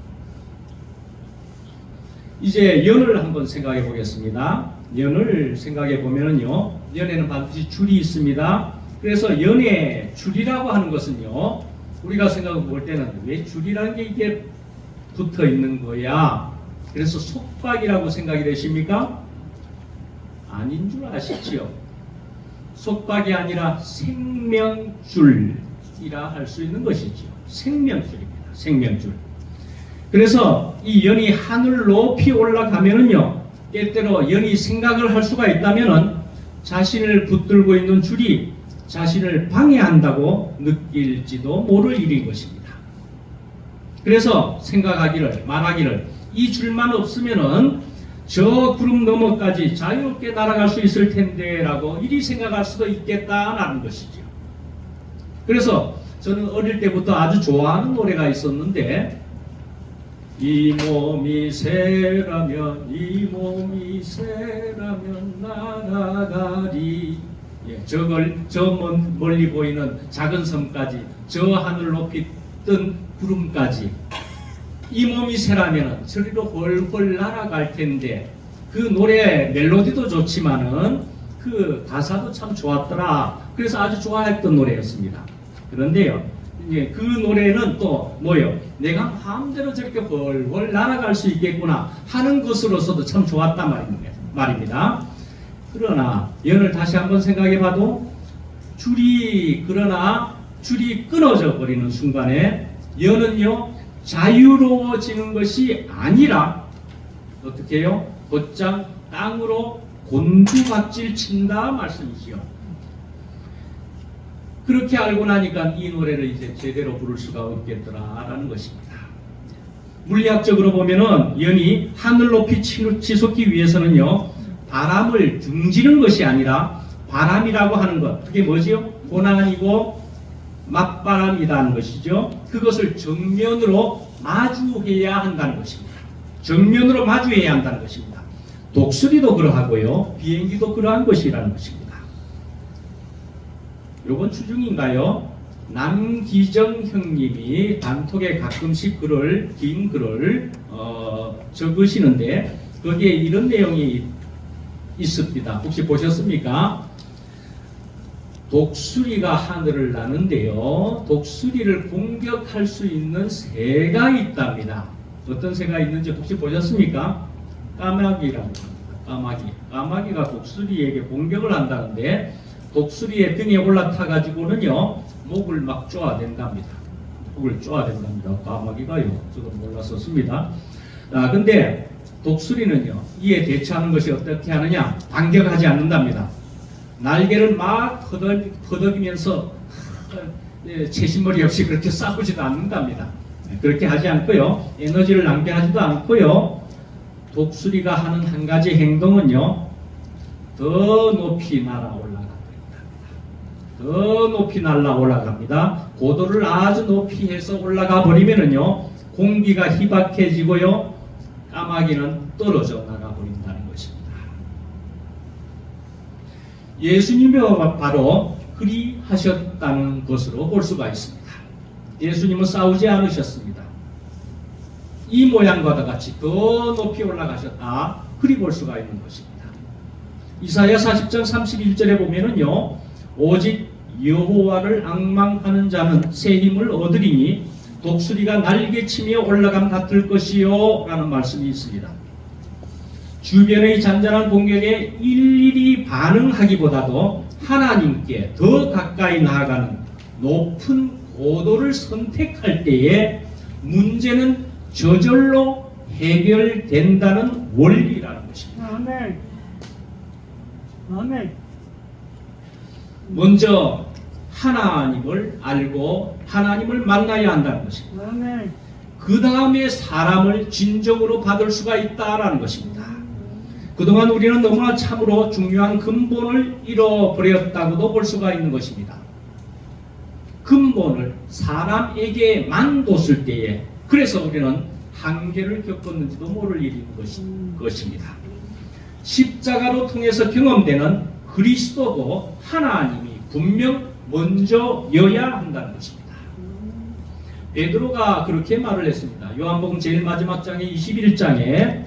이제 연을 한번 생각해 보겠습니다. 연을 생각해 보면은요, 연에는 반드시 줄이 있습니다. 그래서 연의 줄이라고 하는 것은요, 우리가 생각해 볼 때는 왜 줄이라는 게 이게 붙어 있는 거야? 그래서 속박이라고 생각이 되십니까? 아닌 줄 아시지요? 속박이 아니라 생명줄이라 할 수 있는 것이지요. 생명줄입니다. 생명줄. 그래서 이 연이 하늘 높이 올라가면은요, 때때로 연히 생각을 할 수가 있다면은 자신을 붙들고 있는 줄이 자신을 방해한다고 느낄지도 모를 일인 것입니다. 그래서 생각하기를, 말하기를, 이 줄만 없으면은 저 구름 너머까지 자유롭게 날아갈 수 있을 텐데 라고 이리 생각할 수도 있겠다라는 것이죠. 그래서 저는 어릴 때부터 아주 좋아하는 노래가 있었는데, 이 몸이 새라면 이 몸이 새라면 날아가리. 예, 저 멀리 보이는 작은 섬까지, 저 하늘 높이 뜬 구름까지 이 몸이 새라면 저리로 훨훨 날아갈 텐데, 그 노래 멜로디도 좋지만은 그 가사도 참 좋았더라. 그래서 아주 좋아했던 노래였습니다. 그런데요, 이제 그 노래는 또 뭐요? 내가 마음대로 저렇게 훨훨 날아갈 수 있겠구나 하는 것으로서도 참 좋았단 말입니다. 그러나 연을 다시 한번 생각해봐도 줄이 끊어져 버리는 순간에 연은요 자유로워지는 것이 아니라 어떻게 해요? 곧장 땅으로 곤두박질 친다 말씀이지요. 그렇게 알고 나니까 이 노래를 이제 제대로 부를 수가 없겠더라라는 것입니다. 물리학적으로 보면은 연이 하늘 높이 치솟기 위해서는요 바람을 등지는 것이 아니라, 바람이라고 하는 것, 그게 뭐지요? 고난이고 맞바람이라는 것이죠. 그것을 정면으로 마주해야 한다는 것입니다. 정면으로 마주해야 한다는 것입니다. 독수리도 그러하고요, 비행기도 그러한 것이라는 것입니다. 요번 주중인가요? 남기정 형님이 단톡에 가끔씩 긴 글을 적으시는데, 거기에 이런 내용이 있습니다. 혹시 보셨습니까? 독수리가 하늘을 나는데요, 독수리를 공격할 수 있는 새가 있답니다. 어떤 새가 있는지 혹시 보셨습니까? 까마귀라고 합니다. 까마귀가 독수리에게 공격을 한다는데, 독수리의 등에 올라타 가지고는요 목을 막 쪼아댄답니다. 목을 쪼아댄답니다. 까마귀가요, 저도 몰랐었습니다. 근데 독수리는요 이에 대처하는 것이 어떻게 하느냐, 반격하지 않는답니다. 날개를 막 퍼덕이면서 채신머리 없이 그렇게 싸우지도 않는답니다. 그렇게 하지 않고요, 에너지를 낭비하지도 않고요, 독수리가 하는 한 가지 행동은요, 더 높이 날아올라갑니다. 더 높이 올라갑니다. 고도를 아주 높이 해서 올라가 버리면은요 공기가 희박해지고요, 까마귀는 떨어져 나가 버린다는 것입니다. 예수님이 바로 그리 하셨다는 것으로 볼 수가 있습니다. 예수님은 싸우지 않으셨습니다. 이 모양과 같이 더 높이 올라가셨다, 그리 볼 수가 있는 것입니다. 이사야 40장 31절에 보면은요, 오직 여호와를 앙망하는 자는 새 힘을 얻으리니 독수리가 날개치며 올라감 같을 것이요 라는 말씀이 있습니다. 주변의 잔잔한 공격에 일일이 반응하기보다도 하나님께 더 가까이 나아가는 높은 고도를 선택할 때에 문제는 저절로 해결된다는 원리라는 것입니다. 아멘. 아멘. 먼저 하나님을 알고 하나님을 만나야 한다는 것입니다. 아멘. 그 다음에 사람을 진정으로 받을 수가 있다라는 것입니다. 그동안 우리는 너무나 참으로 중요한 근본을 잃어버렸다고도 볼 수가 있는 것입니다. 근본을 사람에게만 뒀을 때에, 그래서 우리는 한계를 겪었는지도 모를 일인 것입니다. 십자가로 통해서 경험되는 그리스도도 하나님이 분명 먼저여야 한다는 것입니다. 베드로가 그렇게 말을 했습니다. 요한복음 제일 마지막 장에 21장에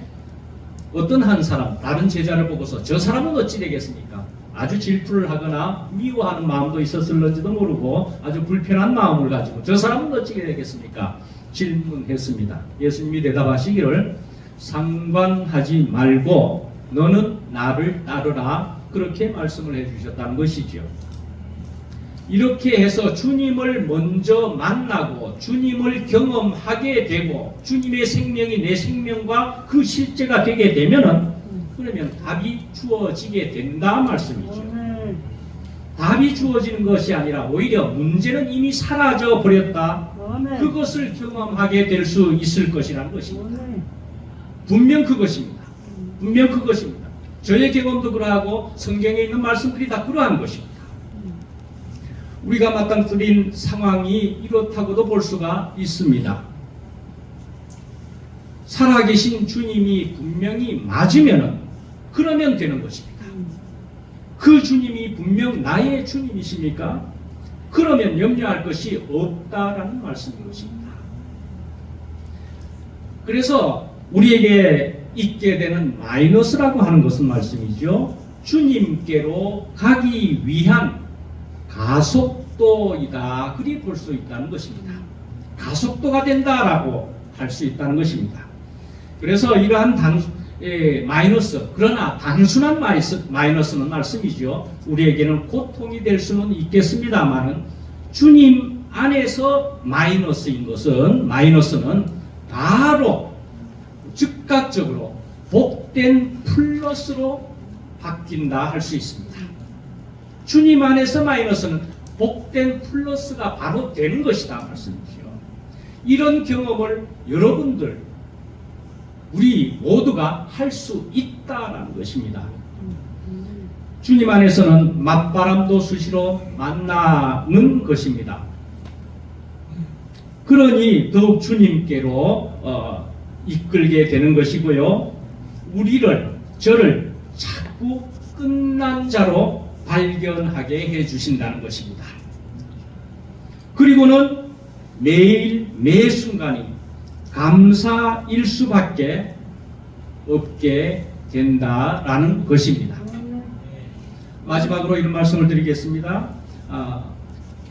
어떤 한 사람, 다른 제자를 보고서 저 사람은 어찌 되겠습니까? 아주 질투를 하거나 미워하는 마음도 있었을런지도 모르고 아주 불편한 마음을 가지고 저 사람은 어찌 되겠습니까? 질문했습니다. 예수님이 대답하시기를 상관하지 말고 너는 나를 따르라, 그렇게 말씀을 해주셨다는 것이죠. 이렇게 해서 주님을 먼저 만나고 주님을 경험하게 되고 주님의 생명이 내 생명과 그 실제가 되게 되면은 그러면 답이 주어지게 된다 말씀이죠. 답이 주어지는 것이 아니라 오히려 문제는 이미 사라져 버렸다. 그것을 경험하게 될 수 있을 것이라는 것입니다. 분명 그것입니다. 분명 그것입니다. 저의 경험도 그러하고 성경에 있는 말씀들이 다 그러한 것입니다. 우리가 맞닥뜨린 상황이 이렇다고도 볼 수가 있습니다. 살아계신 주님이 분명히 맞으면은 그러면 되는 것입니다. 그 주님이 분명 나의 주님이십니까? 그러면 염려할 것이 없다라는 말씀인 것입니다. 그래서 우리에게 있게 되는 마이너스라고 하는 것은 말씀이죠. 주님께로 가기 위한 가속도이다. 그리 볼 수 있다는 것입니다. 가속도가 된다라고 할 수 있다는 것입니다. 그래서 이러한 마이너스, 그러나 단순한 마이너스는 말씀이죠. 우리에게는 고통이 될 수는 있겠습니다만은 주님 안에서 마이너스는 바로 즉각적으로 복된 플러스로 바뀐다 할 수 있습니다. 주님 안에서 마이너스는 복된 플러스가 바로 되는 것이다 말씀이죠. 이런 경험을 여러분들 우리 모두가 할 수 있다라는 것입니다. 주님 안에서는 맞바람도 수시로 만나는 것입니다. 그러니 더욱 주님께로 이끌게 되는 것이고요. 저를 자꾸 끝난 자로 발견하게 해주신다는 것입니다. 그리고는 매일 매 순간이 감사일 수밖에 없게 된다라는 것입니다. 마지막으로 이런 말씀을 드리겠습니다.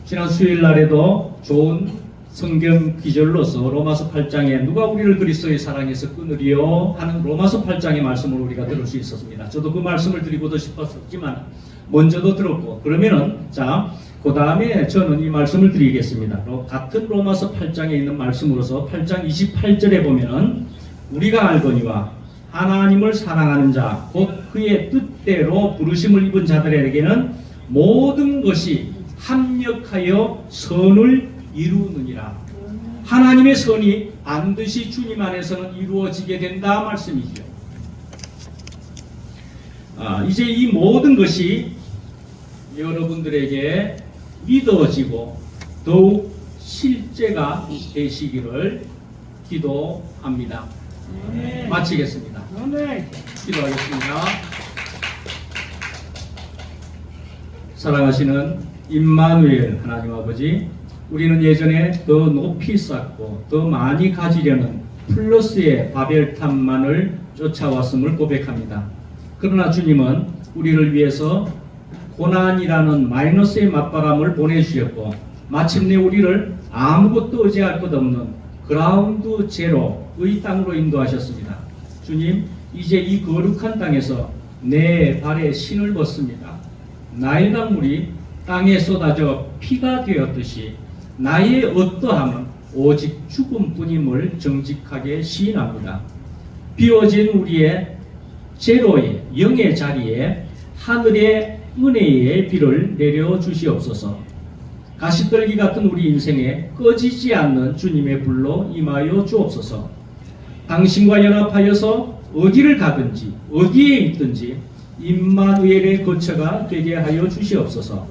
지난 수요일 날에도 좋은 성경 기절로서 로마서 8장에 누가 우리를 그리스도의 사랑에서 끊으리요 하는 로마서 8장의 말씀을 우리가 들을 수 있었습니다. 저도 그 말씀을 드리고도 싶었지만 먼저도 들었고, 그러면은 그 다음에 저는 이 말씀을 드리겠습니다. 같은 로마서 8장에 있는 말씀으로서 8장 28절에 보면은 우리가 알거니와 하나님을 사랑하는 자 곧 그의 뜻대로 부르심을 입은 자들에게는 모든 것이 합력하여 선을 이루느니라. 하나님의 선이 반드시 주님 안에서는 이루어지게 된다 말씀이죠. 이제 이 모든 것이 여러분들에게 믿어지고 더욱 실제가 되시기를 기도합니다. 마치겠습니다. 기도하겠습니다. 사랑하시는 임마누엘 하나님 아버지, 우리는 예전에 더 높이 쌓고 더 많이 가지려는 플러스의 바벨탑만을 쫓아왔음을 고백합니다. 그러나 주님은 우리를 위해서 고난이라는 마이너스의 맞바람을 보내주셨고, 마침내 우리를 아무것도 의지할 것 없는 그라운드 제로의 땅으로 인도하셨습니다. 주님, 이제 이 거룩한 땅에서 내 발에 신을 벗습니다. 나일 강물이 땅에 쏟아져 피가 되었듯이 나의 어떠함은 오직 죽음뿐임을 정직하게 시인합니다. 비워진 우리의 제로의 영의 자리에 하늘의 은혜의 비를 내려 주시옵소서. 가시떨기 같은 우리 인생에 꺼지지 않는 주님의 불로 임하여 주옵소서. 당신과 연합하여서 어디를 가든지 어디에 있든지 임마누엘의 거처가 되게 하여 주시옵소서.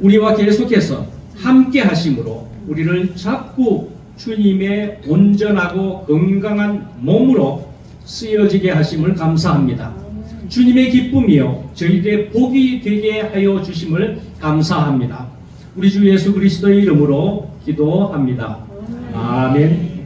우리와 계속해서 함께 하심으로 우리를 자꾸 주님의 온전하고 건강한 몸으로 쓰여지게 하심을 감사합니다. 주님의 기쁨이요 저희들의 복이 되게 하여 주심을 감사합니다. 우리 주 예수 그리스도의 이름으로 기도합니다. 아멘.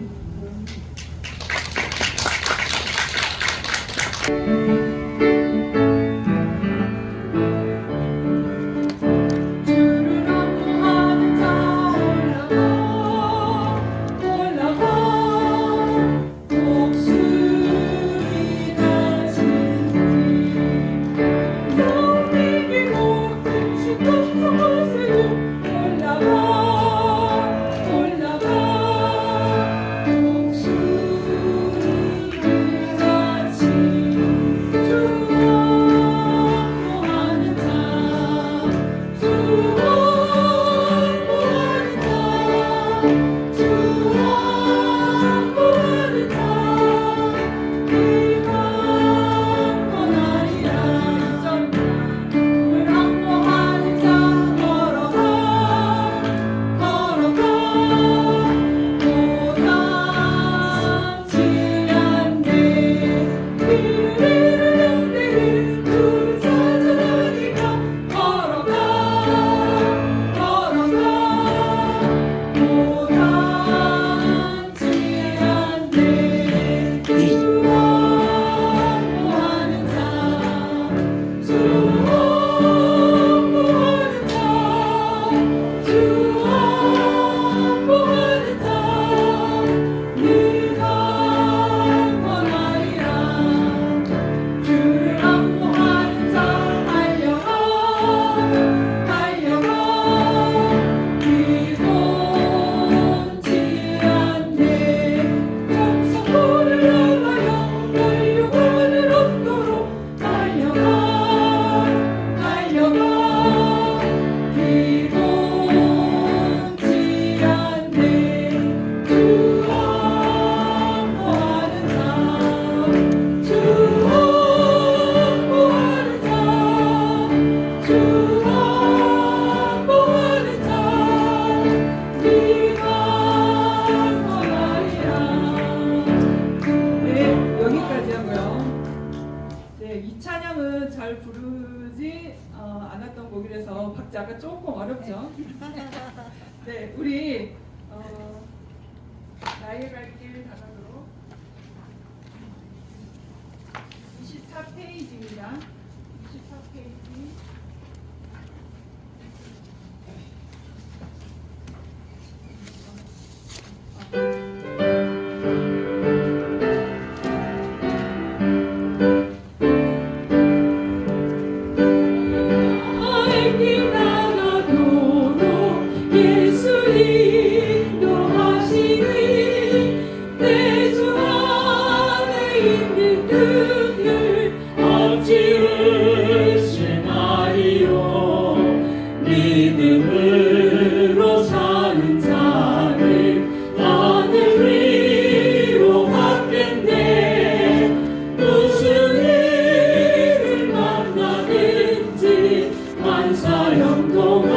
찬양은 잘 부르지 않았던 곡이라서 박자가 조금 어렵죠. 네, 우리 나의 갈 길 다가도록 24페이지입니다. 24페이지. 믿음으로 사는 자를 하늘 위로 받겠네. 무슨 일을 만나든지 만사 형통하리라.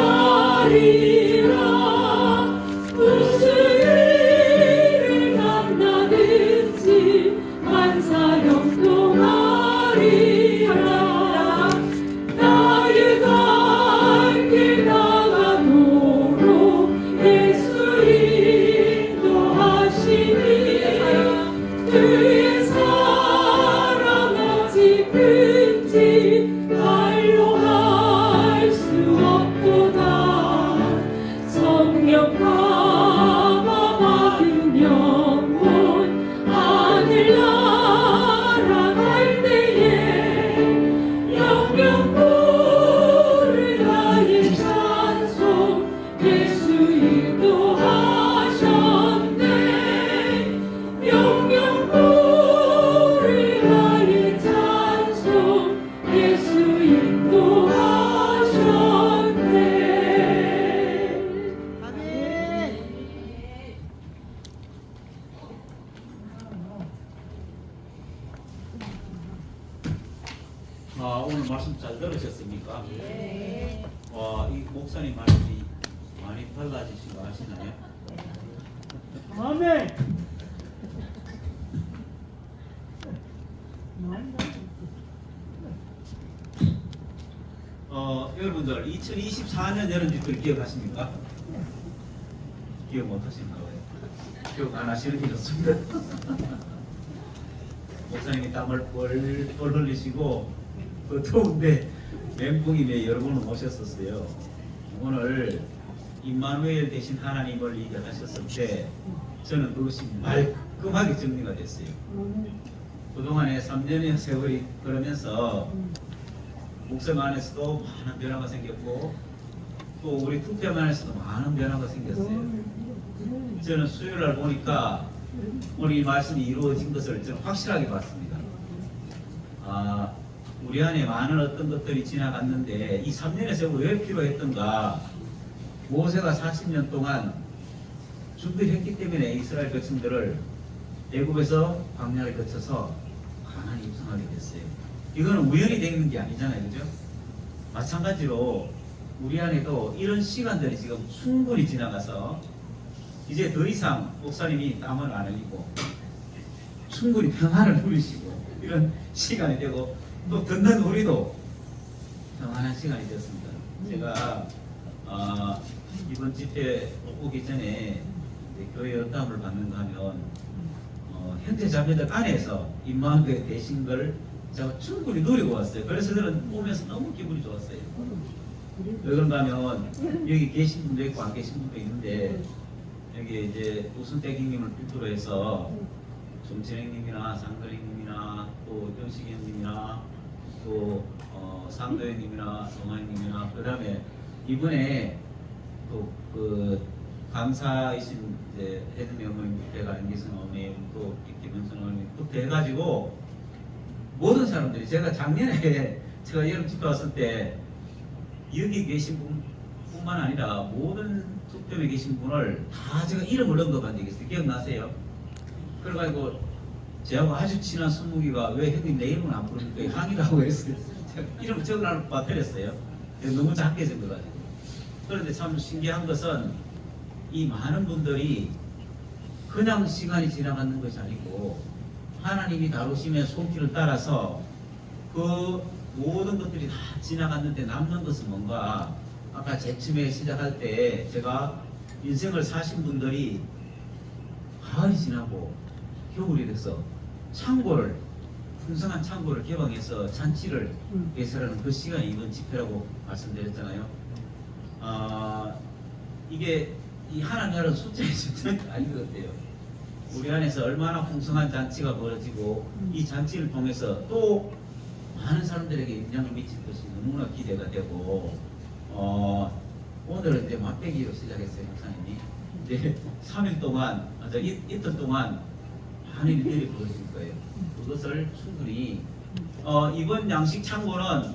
무슨 일을 만나든지 만사 형통하리라. 나의 갈길 나가도록 예수 인도하시니 그의 사랑 어찌 큰지 말로 할 수 없도다. 성령 감화 받은 영혼 하늘나라 갈 때에 영영 부를 나의 찬송 예수 인도하셨네. 영영 부를 나의 찬송 예수 인도하셨네. 아멘. 오늘 말씀 잘 들으셨습니까? 이 목사님 말씀이 많이 달라지신 거 아시나요? 아멘. 여러분들 2024년 여름집들 기억하십니까? 기억 못 하시는가 봐요. 기억 안 하시는 게 좋습니다. 목사님이 땀을 뻘뻘 흘리시고 그 더운데 멘붕이 여러분을 모셨었어요. 오늘 임마누엘 대신 하나님을 얘기하셨을 때 저는 그것이 말끔하게 정리가 됐어요. 그동안에 3년의 세월이 그러면서 목사님 안에서도 많은 변화가 생겼고 또 우리 투표함 안에서도 많은 변화가 생겼어요. 저는 수요일날 보니까 오늘 이 말씀이 이루어진 것을 저는 확실하게 봤습니다. 우리 안에 많은 어떤 것들이 지나갔는데 이 3년의 세월 왜 필요했던가. 모세가 40년 동안 준비를 했기 때문에 이스라엘 백성들을 애굽에서 광야를 거쳐서 가나안에 입성하게 됐어요. 이거는 우연히 되는 게 아니잖아요, 그죠? 마찬가지로 우리 안에도 이런 시간들이 지금 충분히 지나가서 이제 더 이상 목사님이 땀을 안 흘리고 충분히 평안을 누리시고 이런 시간이 되고 또 듣는 우리도 평안한 시간이 되었습니다. 제가 이번 집회 오기 전에 교회 연담을 받는가 하면 현재 자매들 안에서 임마누엘 되신 걸 제가 충분히 누리고 왔어요. 그래서 저는 보면서 너무 기분이 좋았어요. 왜 그런가 하면 여기 계신 분도 있고 안 계신 분도 있는데 여기 이제 우순택 형님을 필두로 해서 정진행님이나 상근행님이나 또 정식 형님이나 또 상도형님이나 정환님이나 그 다음에 이번에 또 그 감사이신 이제 혜진이 어머님 부터 안기성 어머님 또 김현선 어머님 부터 해가지고 모든 사람들이 제가 작년에 제가 여름 집회 왔을 때 여기 계신 분뿐만 아니라 모든 투표에 계신 분을 다 제가 이름을 언급한 적이 있어요. 기억나세요? 그래가지고 저하고 아주 친한 손무기가 왜 형님 내 이름은 안 부르니까 항의라고 했어요. 제가 이름 적어놔놓고 빠뜨렸어요. 너무 작게 적어가지고. 그런데 참 신기한 것은 이 많은 분들이 그냥 시간이 지나가는 것이 아니고 하나님이 다루심의 손길을 따라서 그 모든 것들이 다 지나갔는데 남는 것은 뭔가, 아까 제쯤에 시작할 때 제가 인생을 사신 분들이 가을이 지나고 겨울이 돼서 창고를, 풍성한 창고를 개방해서 잔치를 예설하는 그 시간이 이번 집회라고 말씀드렸잖아요. 이게 이 하나님의 숫자의 집단이 아닌 것 같아요. 우리 안에서 얼마나 풍성한 잔치가 벌어지고 이 잔치를 통해서 또 많은 사람들에게 영향을 미칠 것이 너무나 기대가 되고, 오늘은 이제 맛배기로 시작했어요, 목사님이. 이제 3일 동안, 이틀 동안 많은 일들이 벌어질 거예요. 그것을 충분히, 이번 양식 창고는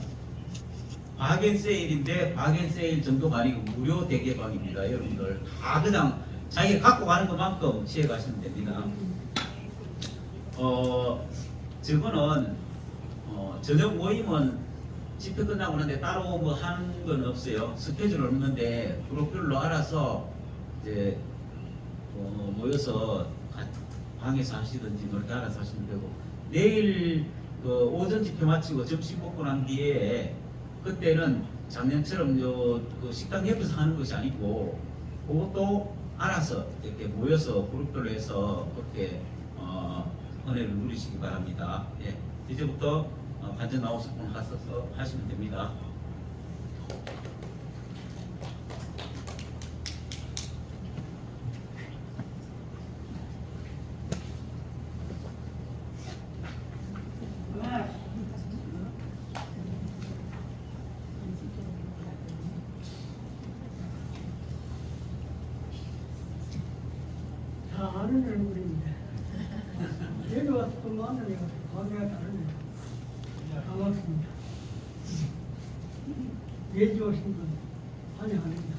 바겐세일인데, 바겐세일 정도가 아니고 무료 대개방입니다. 여러분들 다 그냥 자기가 갖고 가는 것만큼 취해 가시면 됩니다. 저거는 저녁 모임은 집회 끝나고 나는데 따로 뭐 하는 건 없어요. 스케줄 없는데 그룹별로 알아서 이제 모여서 방에서 하시든지 뭐 이렇게 알아서 하시면 되고, 내일 오전 집회 마치고 점심 먹고 난 뒤에, 그때는 작년처럼 그 식당 옆에서 하는 것이 아니고 그것도 알아서 이렇게 모여서 그룹별로 해서 그렇게 은혜를 누리시기 바랍니다. 예, 이제부터 반전 나오실 분 가서 하시면 됩니다. 다 아는 얼굴입니다. 여기 와서 또 만나니까 관계가 다르네요. 반갑습니다. 예지 오신 분 환영합니다.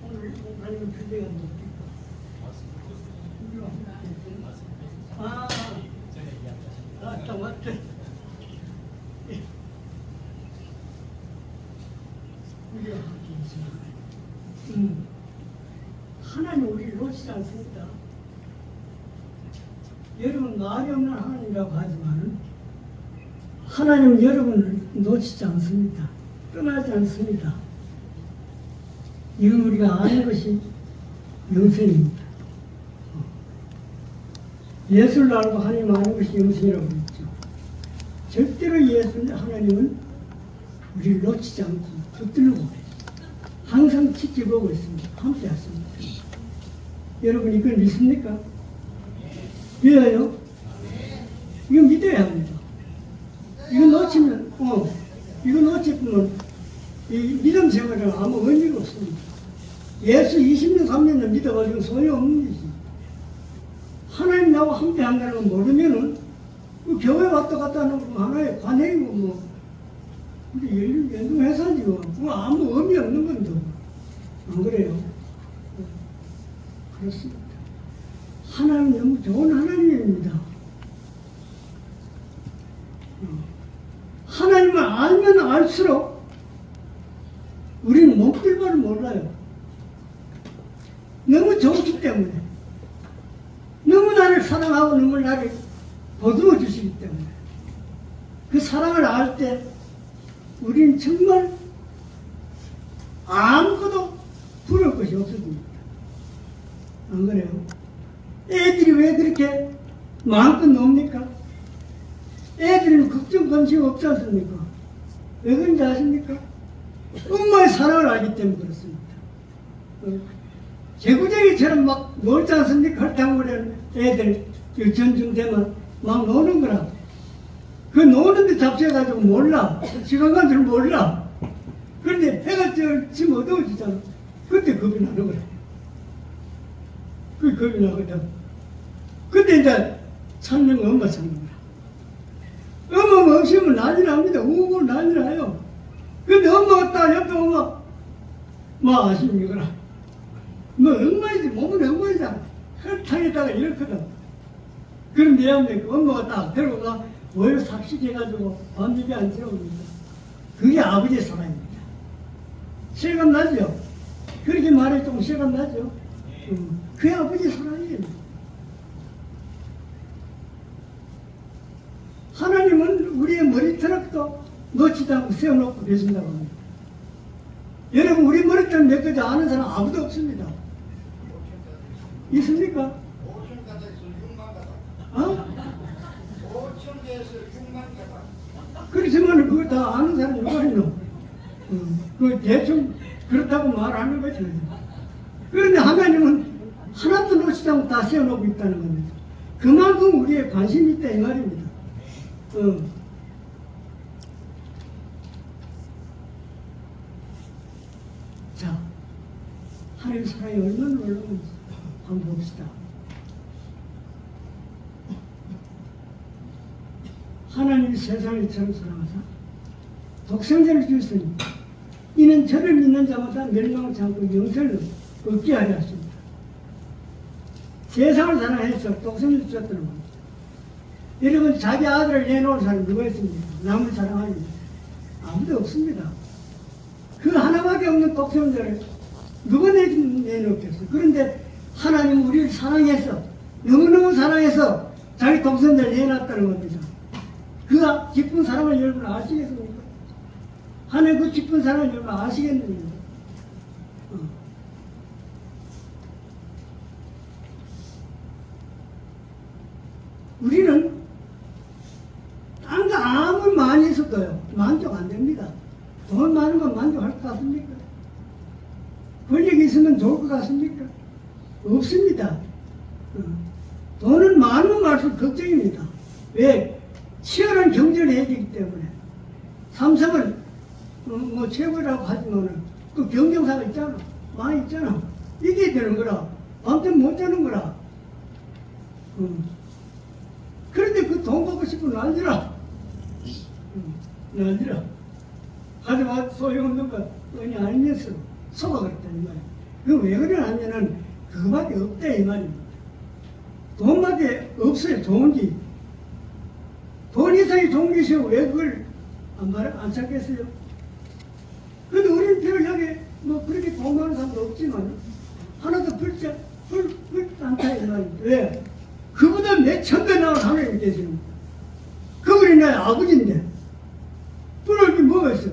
오늘 목사님 주제가 뭡니까? 맞다, 맞다. 하나님 우리를 놓치지 않습니다. 여러분 말이 없는 하나님이라고 하지만 하나님은 여러분을 놓치지 않습니다. 떠나지 않습니다. 이건 우리가 아는 것이 영생입니다. 예수를 알고 하나님 아는 것이 영생이라고 했죠. 절대로 하나님은 우리를 놓치지 않고 붙들고 계십니다. 항상 지켜보고 있습니다. 함께 하십니다. 여러분 이걸 믿습니까? 믿어요? 이거 믿어야 합니다. 이거 놓치면, 이거 놓치면 이 믿음 생활은 아무 의미가 없습니다. 예수 20년, 3년을 믿어가지고 소용없는 거지. 하나님 나하고 함께 한다는 걸 모르면은 그 교회 왔다 갔다 하는 거 하나의 관행이고 뭐 우리 연동회사지고 그거 아무 의미 없는 건데 안 그래요? 그렇습니다. 하나님 너무 좋은 하나님입니다. 하나님을 알면 알수록 우리는 목줄 바를 몰라요. 너무 좋기 때문에, 너무 나를 사랑하고 너무 나를 보듬어 주시기 때문에, 그 사랑을 알 때 우리는 정말 아무것도 부러울 것이 없어집니다. 안 그래요? 애들이 왜 그렇게 마음껏 놉니까? 애들은 걱정 관심 없지 않습니까? 왜 그런지 아십니까? 엄마의 사랑을 알기 때문에 그렇습니다. 개구쟁이처럼 막 놀지 않습니까? 헐탕물에 애들 전중되면 막 노는 거라. 그 노는데 잡혀가지고 몰라. 시간 간 줄 몰라. 그런데 해가 지금 어두워지잖아. 그때 겁이 나는 거야. 그 겁이 나거든. 그때 이제 찾는 거 엄마 찾는 거야. 엄마가 없으면 난리 납니다. 우고 난리 나요. 근데 엄마가 딱 옆에 오면 뭐 아십니까? 뭐 엄마이지, 몸은 엄마이잖아. 헐탕에다가 이렇거든. 그럼 내 앞에 엄마가 딱 데려가 오히려 삭식해가지고 밤늦게 안 채웁니다. 그게 아버지의 사랑입니다. 실감 나죠? 그렇게 말해 좀 실감 나죠? 그게 아버지의 사랑이에요. 놓치지 않고 세워놓고 계신다고 합니다. 여러분, 우리 머리털 몇 가지 아는 사람 아무도 없습니다. 있습니까? 5천 가다 있어 6만 가다. 어? 5천 개에서 6만 가다. 그렇지만 그걸 다 아는 사람이 누가 있노? 그 대충 그렇다고 말하는 거죠. 그런데 하나님은 하나도 놓치지 않고 다 세워놓고 있다는 겁니다. 그만큼 우리의 관심이 있다 이 말입니다. 자, 하나님 사랑이 얼마나 놀라운지 한번 봅시다. 하나님이 세상을 처럼 사랑하사 독생자를 주셨으니 이는 저를 믿는 자마다 멸망치 않고 영생을 얻게 하려 하십니다. 세상을 사랑해서 독생자를 주셨다는 겁니다. 여러분, 자기 아들을 내놓은 사람이 누가 있습니까? 남을 사랑하니 아무도 없습니다. 그 하나밖에 없는 독생자를 누가 내놓겠어요? 그런데 하나님은 우리를 사랑해서, 너무너무 사랑해서 자기 독생자를 내놨다는 겁니다. 그 깊은 사랑을 여러분 아시겠습니까? 하나님 그 깊은 사랑을 여러분 아시겠느냐? 우리는 딴 거 아무리 많이 있어도요 만족 안 됩니다. 돈 많은 건 만족할 것 같습니까? 권력이 있으면 좋을 것 같습니까? 없습니다. 돈은 많으면 많을수록 걱정입니다. 왜? 치열한 경쟁을 해야 되기 때문에. 삼성은 뭐 최고라고 하지만은 그 경쟁사가 있잖아. 많이 있잖아. 이겨야 되는 거라. 아무튼 못 자는 거라. 그런데 그 돈 받고 싶으면 난리라. 난리라. 하지만 소용없는 것 은이 아니면서 속아 그랬다 이 말이야. 그거 왜 그러냐면은 그거밖에 없다 이 말입니다. 돈밖에 없어요. 좋은 게. 돈 이상이 좋은 것이요. 왜 그걸 안 찾겠어요? 근데 우리는 별하게 뭐 그렇게 돈 많은 사람도 없지만 하나도 불지 않다 이 말입니다. 왜? 그보다 몇천 배 나은 하나님이 계시는 거예요. 그분이 나의 아버지인데 부러울 게 뭐가 있어?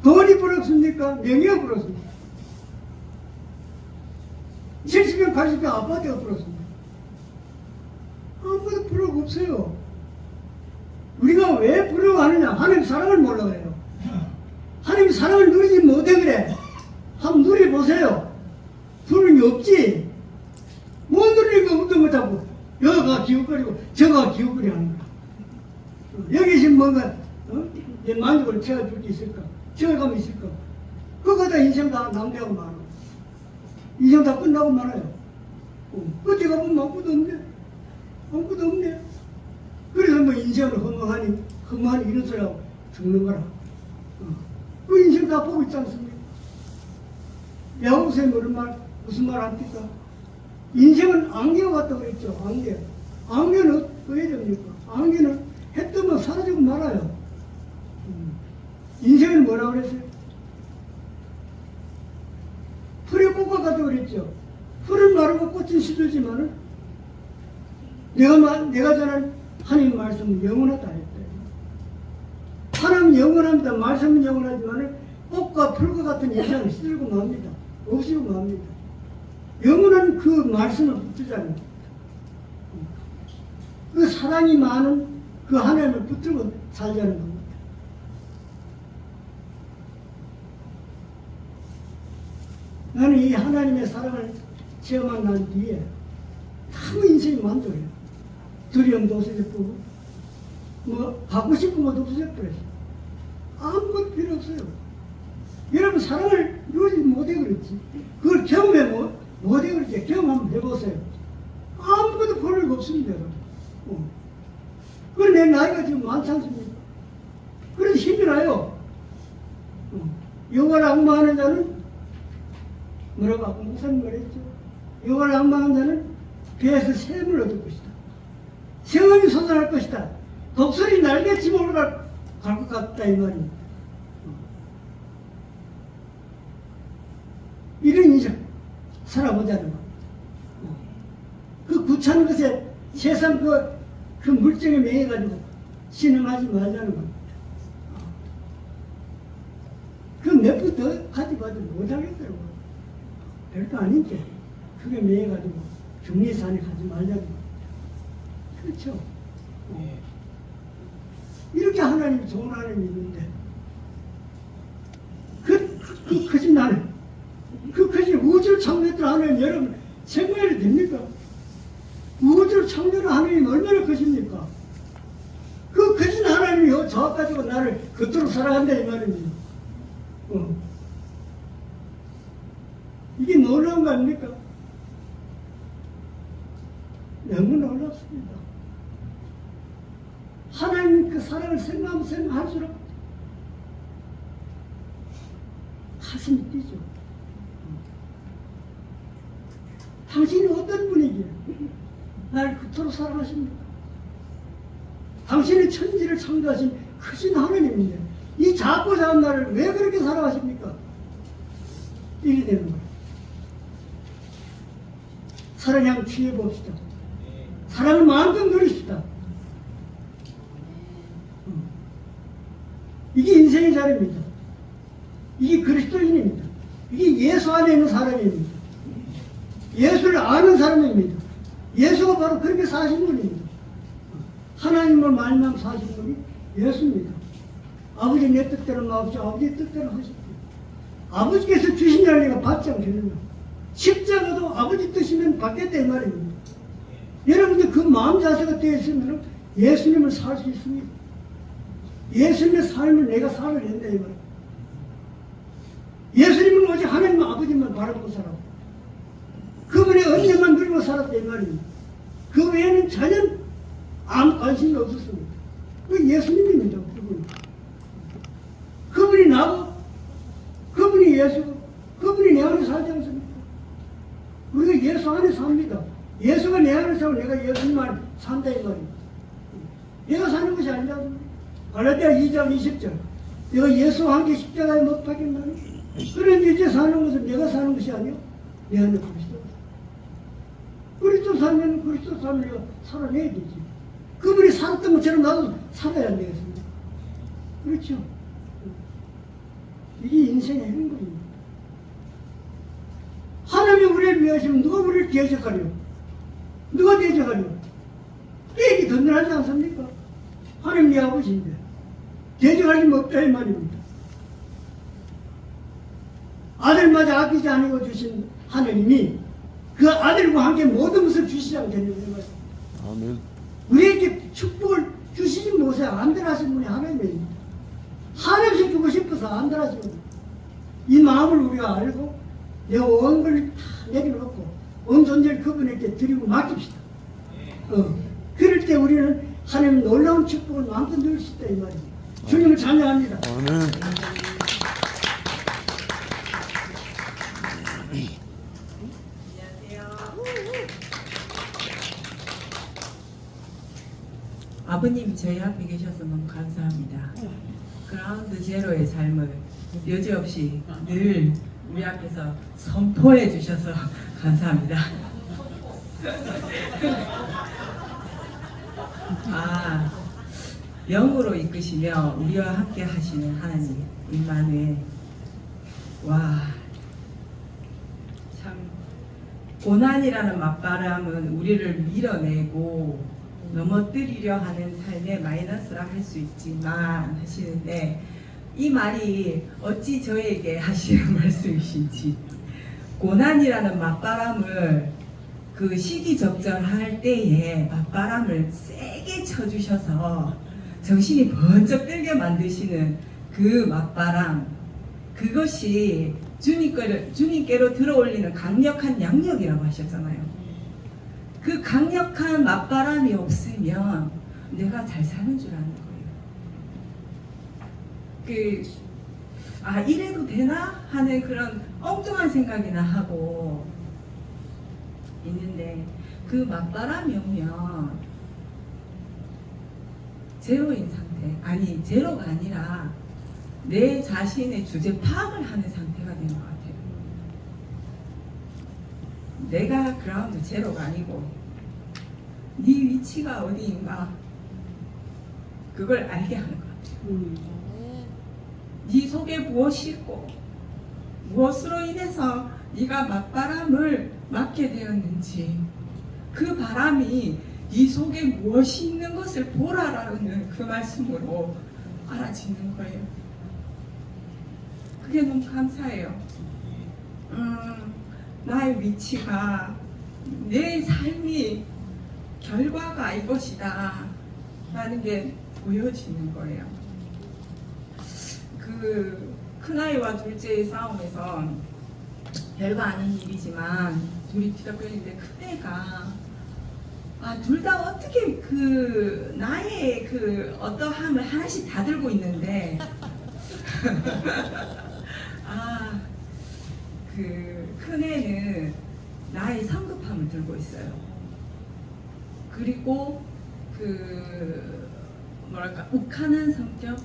돈이 부럽습니까? 명예가 부럽습니까? 70년, 80년 아파트가 부럽습니다. 아무것도 부러움 없어요. 우리가 왜 부러워하느냐? 하나님 사랑을 몰라 그래요. 하나님 사랑을 누리지 못해 그래. 한번 누려보세요. 부러움이 없지. 못 누리니까 어떤 거 자꾸 여가 기웃거리고 저가 기웃거리 하는 거야. 여기 지금 뭔가 내 만족을 채워줄 게 있을까? 채워감이 있을까? 그거 다 인생 다 낭비하고 말아. 인생 다 끝나고 말아요. 끝에 가보면 아무것도 없네. 아무것도 없네. 그래서 뭐 인생을 허망하니 이런 소리 하고 죽는 거라. 그 인생 다 보고 있지 않습니까? 야구선생님 무슨 말 합니까? 인생은 안개와 같다고 그랬죠. 안개. 안개는 어떻게 됩니까? 안개는 해 뜨면 사라지고 말아요. 인생은 뭐라고 그랬어요? 풀에 꽃과 같다고 그랬죠. 풀은 마르고 꽃은 시들지만은 내가 전한 하나님 말씀은 영원하다 했다. 하나님은 영원합니다. 말씀은 영원하지만은 꽃과 풀과 같은 인생은 시들고 맙니다. 없이고 맙니다. 영원한 그 말씀을 붙들자는 그 사랑이 많은 그 하나님을 붙들고 살자는 겁니다. 나는 이 하나님의 사랑을 체험한 난 뒤에 아무 인생이 만족해요. 두려움도 없어졌고 뭐 갖고 싶은 것도 없어졌어요. 아무것도 필요 없어요. 여러분 사랑을 누리지 못해 그렇지. 그걸 경험해 못해 그렇지. 경험 한번 해보세요. 아무것도 볼일 없습니다. 그래 내 나이가 지금 많지 않습니까? 그래서 힘이 나요. 여호와를 앙망하는 자는 뭐라고 아까 목사님 말했죠? 여호와를 앙망하는 자는 배에서 샘을 얻을 것이다. 생음이 솟아날 것이다. 독수리 날개치 올라갈 것 같다 이 말입니다. 이런 인생 살아보자는 거. 그 구차한 것에 세상 그 물정에 매여가지고 신음하지 말자는 겁니다. 몇 푼 더 가져가도 못하겠더라고. 별거 아닌데 그게 매여가지고 중리산에 가지 말자고. 그렇죠. 이렇게 하나님 좋은 하나님이 있는데 그 크신 하나님, 그 크신 우주를 창조했던 하나님, 여러분 생각이 됩니까? 우주를 창조한 하나님 얼마나 크십니까? 그 크신 하나님이 저 가지고 나를 그토록 사랑한다 이 말입니다. 이게 놀라운 거 아닙니까? 너무 놀랍습니다. 하나님 그 사랑을 생각하면 생각할수록 가슴이 뛰죠. 당신이 어떤 분이기에 나를 그토록 사랑하십니까? 당신이 천지를 창조하신 크신 하나님인데 이 작고 작은 나를 왜 그렇게 사랑하십니까? 이게 되는 거예요. 사랑에 한번 취해봅시다. 사랑을 마음껏 누리십시다. 이게 인생의 자리입니다. 이게 그리스도인입니다. 이게 예수 안에 있는 사람입니다. 예수를 아는 사람입니다. 예수가 바로 그렇게 사신 분입니다. 하나님을 말만 사신 분이 예수입니다. 아버지 내 뜻대로 나옵시오. 아버지의 뜻대로 하십시오. 아버지께서 주신 날 내가 받지 않겠느냐. 십자가도 아버지 뜻이면 받겠다 이 말입니다. 여러분들 그 마음 자세가 되어 있으면 예수님을 살 수 있습니다. 예수님의 삶을 내가 살아야 된다 이 말입니다. 예수님은 오직 하나님 아버지만 바라보고 살았고 그분의 은혜만 누리고 살았다 이 말입니다. 그 외에는 전혀 아무 관심이 없었습니다. 그 예수님입니다. 그분이 나고 그분이 예수고 그분이 내 안에 살지 않습니까? 우리가 예수 안에 삽니다. 예수가 내 안에 살고 내가 예수님 안에 산다 이 말입니다. 내가 사는 것이 아니지 않습니까? 갈라디아 2장 20절 내가 예수와 함께 십자가에 못 박혔나니 그런데 이제 사는 것은 내가 사는 것이 아니요 내 안에 그리스도. 그리스도 살면 그리스도 삶을 내가 살아내야 되지. 그분이 살았던 것처럼 나도 살아야 안 되겠습니까? 그렇죠. 이게 인생의 행복입니다. 하나님이 우리를 위하시면 누가 우리를 대적하려? 누가 대적하려? 깨기 든든하지 않습니까? 하나님 네 아버지인데 대적할 힘 없다 이 말입니다. 아들마저 아끼지 않고 주신 하나님이 그 아들과 함께 모든 것을 주시지 않겠느냐. 아멘. 우리에게 축복을 주시지 못해 안들하신 분이 하나님입니다. 하나님께 주고 싶어서 안들하신 분. 이 마음을 우리가 알고 내 온 걸 다 내려놓고 온 존재를 그분에게 드리고 맡깁시다. 그럴 때 우리는 하나님 놀라운 축복을 마음껏 누릴 수 있다 이 말입니다. 주님을 찬양합니다. 아멘. 아버님이 저희 앞에 계셔서 너무 감사합니다. 그라운드 제로의 삶을 여지없이 늘 우리 앞에서 선포해 주셔서 감사합니다. 영으로 이끄시며 우리와 함께 하시는 하나님 임마누엘. 와, 참 고난이라는 맞바람은 우리를 밀어내고 넘어뜨리려 하는 삶의 마이너스라 할 수 있지만 하시는데 이 말이 어찌 저에게 하시는 말씀이신지 고난이라는 맞바람을 그 시기적절할 때에 맞바람을 세게 쳐주셔서 정신이 번쩍 들게 만드시는 그 맞바람 그것이 주님께로 들어올리는 강력한 양력이라고 하셨잖아요. 그 강력한 맞바람이 없으면 내가 잘 사는 줄 아는 거예요. 이래도 되나? 하는 그런 엉뚱한 생각이나 하고 있는데 그 맞바람이 오면 제로인 상태, 아니 제로가 아니라 내 자신의 주제 파악을 하는 상태가 되는 것 같아요. 내가 그라운드 제로가 아니고 네 위치가 어디인가 그걸 알게 하는 것 같아요. 네 속에 무엇이 있고 무엇으로 인해서 네가 맞바람을 맞게 되었는지 그 바람이 네 속에 무엇이 있는 것을 보라라는 그 말씀으로 알아지는 거예요. 그게 너무 감사해요. 나의 위치가 내 삶이 결과가 이것이다 라는 게 보여지는 거예요. 그 큰아이와 둘째의 싸움에서 별거 아닌 일이지만 둘이 뒤덮여있는데 큰애가 둘 다 어떻게 그 나의 그 어떠함을 하나씩 다 들고 있는데 그 큰애는 나의 성급함을 들고 있어요. 그리고 그 뭐랄까 욱하는 성격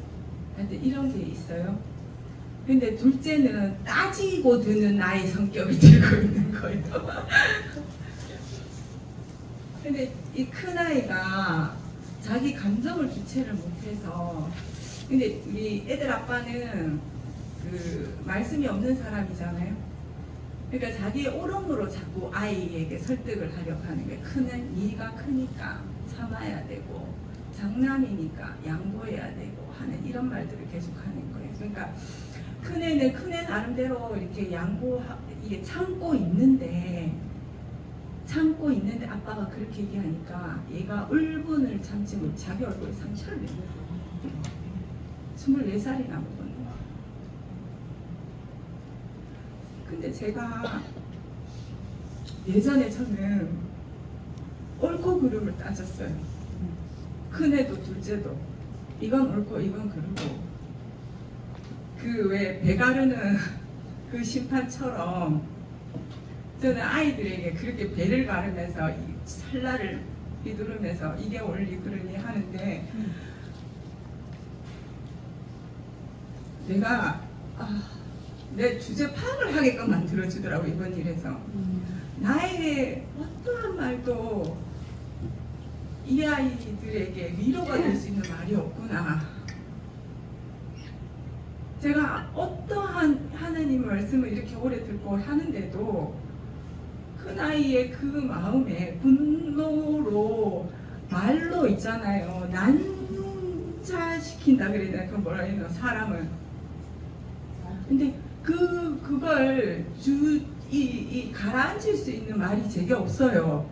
이런 게 있어요. 근데 둘째는 따지고 드는 나의 성격을 들고 있는 거예요. 근데 이 큰아이가 자기 감정을 주체를 못해서 근데 우리 애들 아빠는 그 말씀이 없는 사람이잖아요. 그러니까 자기의 옳음으로 자꾸 아이에게 설득을 하려고 하는 게 큰애 네가 크니까 참아야 되고 장남이니까 양보해야 되고 하는 이런 말들을 계속 하는 거예요. 그러니까 큰애는 큰애 나름대로 이렇게 이게 참고 있는데 아빠가 그렇게 얘기하니까 얘가 울분을 참지 못 자기 얼굴에 상처를 내는 거예요. 24살이나 먹었는 거예요. 근데 제가 예전에 저는 옳고 그름을 따졌어요. 큰애도 둘째도 이건 옳고 이건 그르고 그 왜 배 가르는 그 심판처럼 저는 아이들에게 그렇게 배를 가르면서 이 찰나를 휘두르면서 이게 옳니 그르니 하는데 내가 내 주제 파악을 하게끔 만들어주더라고 이번 일에서. 나에게 어떠한 말도 이 아이들에게 위로가 될 수 있는 말이 없구나. 제가 어떠한 하나님 말씀을 이렇게 오래 듣고 하는데도 큰 아이의 그 마음에 분노로 말로 있잖아요. 난자시킨다 그래야 되나? 그 뭐라 해야 되나? 사람을. 근데 그걸 가라앉힐 수 있는 말이 제게 없어요.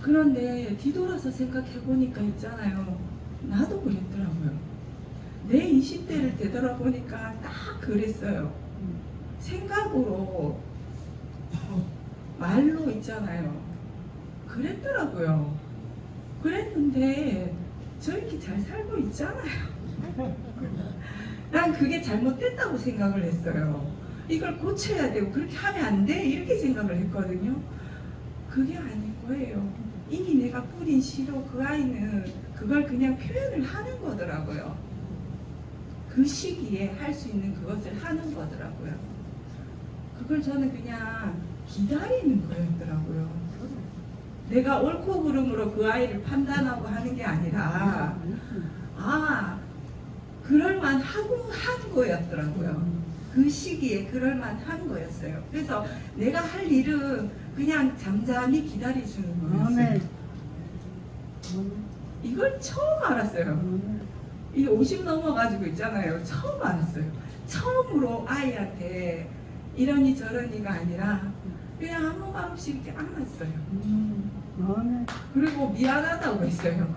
그런데 뒤돌아서 생각해 보니까 있잖아요. 나도 그랬더라고요. 내 20대를 되돌아보니까 딱 그랬어요. 생각으로 말로 있잖아요. 그랬더라고요. 그랬는데 저렇게 잘 살고 있잖아요. 난 그게 잘못됐다고 생각을 했어요. 이걸 고쳐야 되고 그렇게 하면 안 돼 이렇게 생각을 했거든요. 그게 아닌 거예요. 이미 내가 뿌린 씨로 그 아이는 그걸 그냥 표현을 하는 거더라고요. 그 시기에 할 수 있는 그것을 하는 거더라고요. 그걸 저는 그냥 기다리는 거였더라고요. 내가 옳고 그름으로 그 아이를 판단하고 하는 게 아니라 그럴만하고 한 거였더라고요. 그 시기에 그럴만한 거였어요. 그래서 내가 할 일은 그냥 잠잠히 기다려주는 거였어요. 이걸 처음 알았어요. 이 50 넘어가지고 있잖아요. 처음 알았어요. 처음으로 아이한테 이러니 저러니가 아니라 그냥 아무 말 없이 이렇게 안았어요. 그리고 미안하다고 했어요.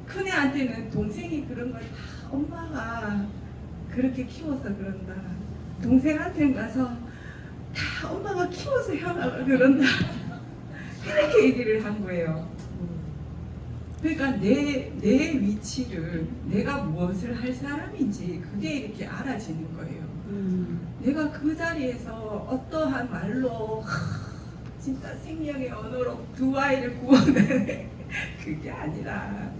큰애한테는 동생이 그런 걸 다 엄마가 그렇게 키워서 그런다. 동생한테는 가서 다 엄마가 키워서 형아가 그런다. 이렇게 얘기를 한 거예요. 그러니까 내 위치를 내가 무엇을 할 사람인지 그게 이렇게 알아지는 거예요. 내가 그 자리에서 어떠한 말로 진짜 생명의 언어로 두 아이를 구원해 그게 아니라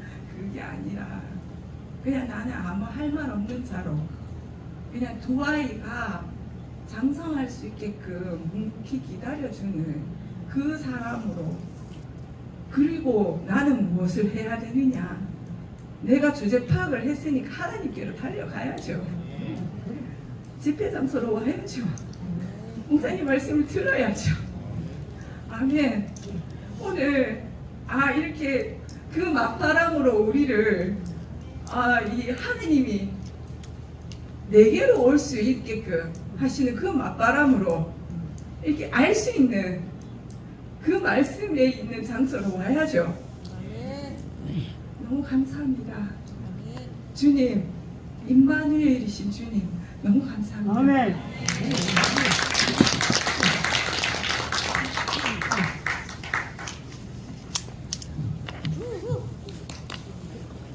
그냥 나는 아무 할 말 없는 자로 그냥 두 아이가 장성할 수 있게끔 묵묵히 기다려주는 그 사람으로. 그리고 나는 무엇을 해야 되느냐? 내가 주제 파악을 했으니까 하나님께로 달려가야죠. 집회 장소로 와야죠. 목사님 말씀을 들어야죠. 아멘. 오늘 이렇게 그 맞바람으로 우리를 이 하느님이 내게로 올 수 있게끔 하시는 그 맞바람으로 이렇게 알 수 있는 그 말씀에 있는 장소로 와야죠. 너무 감사합니다. 주님, 임마누엘이신 주님, 너무 감사합니다. 아멘.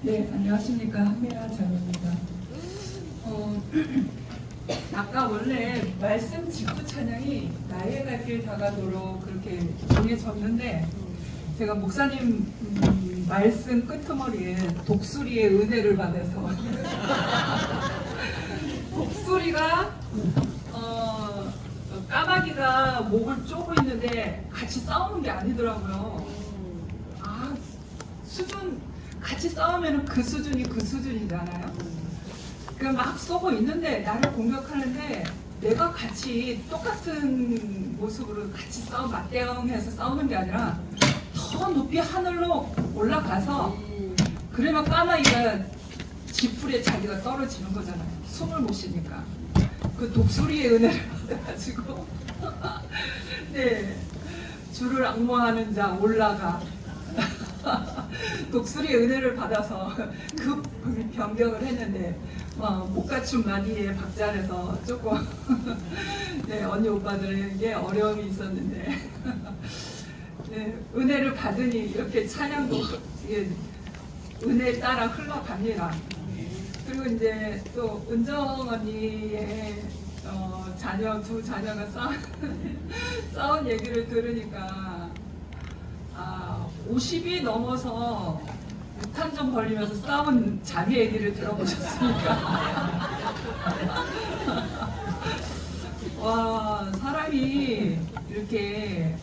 네, 안녕하십니까. 한미라 장입니다. 아까 원래 말씀 직후 찬양이 나의 갈 길 다가도록 그렇게 정해졌는데 제가 목사님 말씀 끄트머리에 독수리의 은혜를 받아서 독수리가 까마귀가 목을 쪼고 있는데 같이 싸우는 게 아니더라고요. 수준 같이 싸우면 그 수준이 그 수준이잖아요. 막 쏘고 있는데 나를 공격하는데 내가 같이 똑같은 모습으로 같이 맞대응해서 싸우는 게 아니라 더 높이 하늘로 올라가서 그러면 까마귀가 지풀에 자기가 떨어지는 거잖아요. 숨을 못 쉬니까. 그 독수리의 은혜를 받아가지고 네, 주를 앙모하는 자 올라가. 독수리의 은혜를 받아서 그 변경을 했는데 못 갖춘 마디에 박자에서 조금 네, 언니 오빠들에게 어려움이 있었는데 네, 은혜를 받으니 이렇게 찬양도 은혜에 따라 흘러갑니다. 그리고 이제 또 은정 언니의 두 자녀가 싸운 얘기를 들으니까 50이 넘어서 6탄전 벌리면서 싸운 자기 얘기를 들어보셨습니까? 와, 사람이 이렇게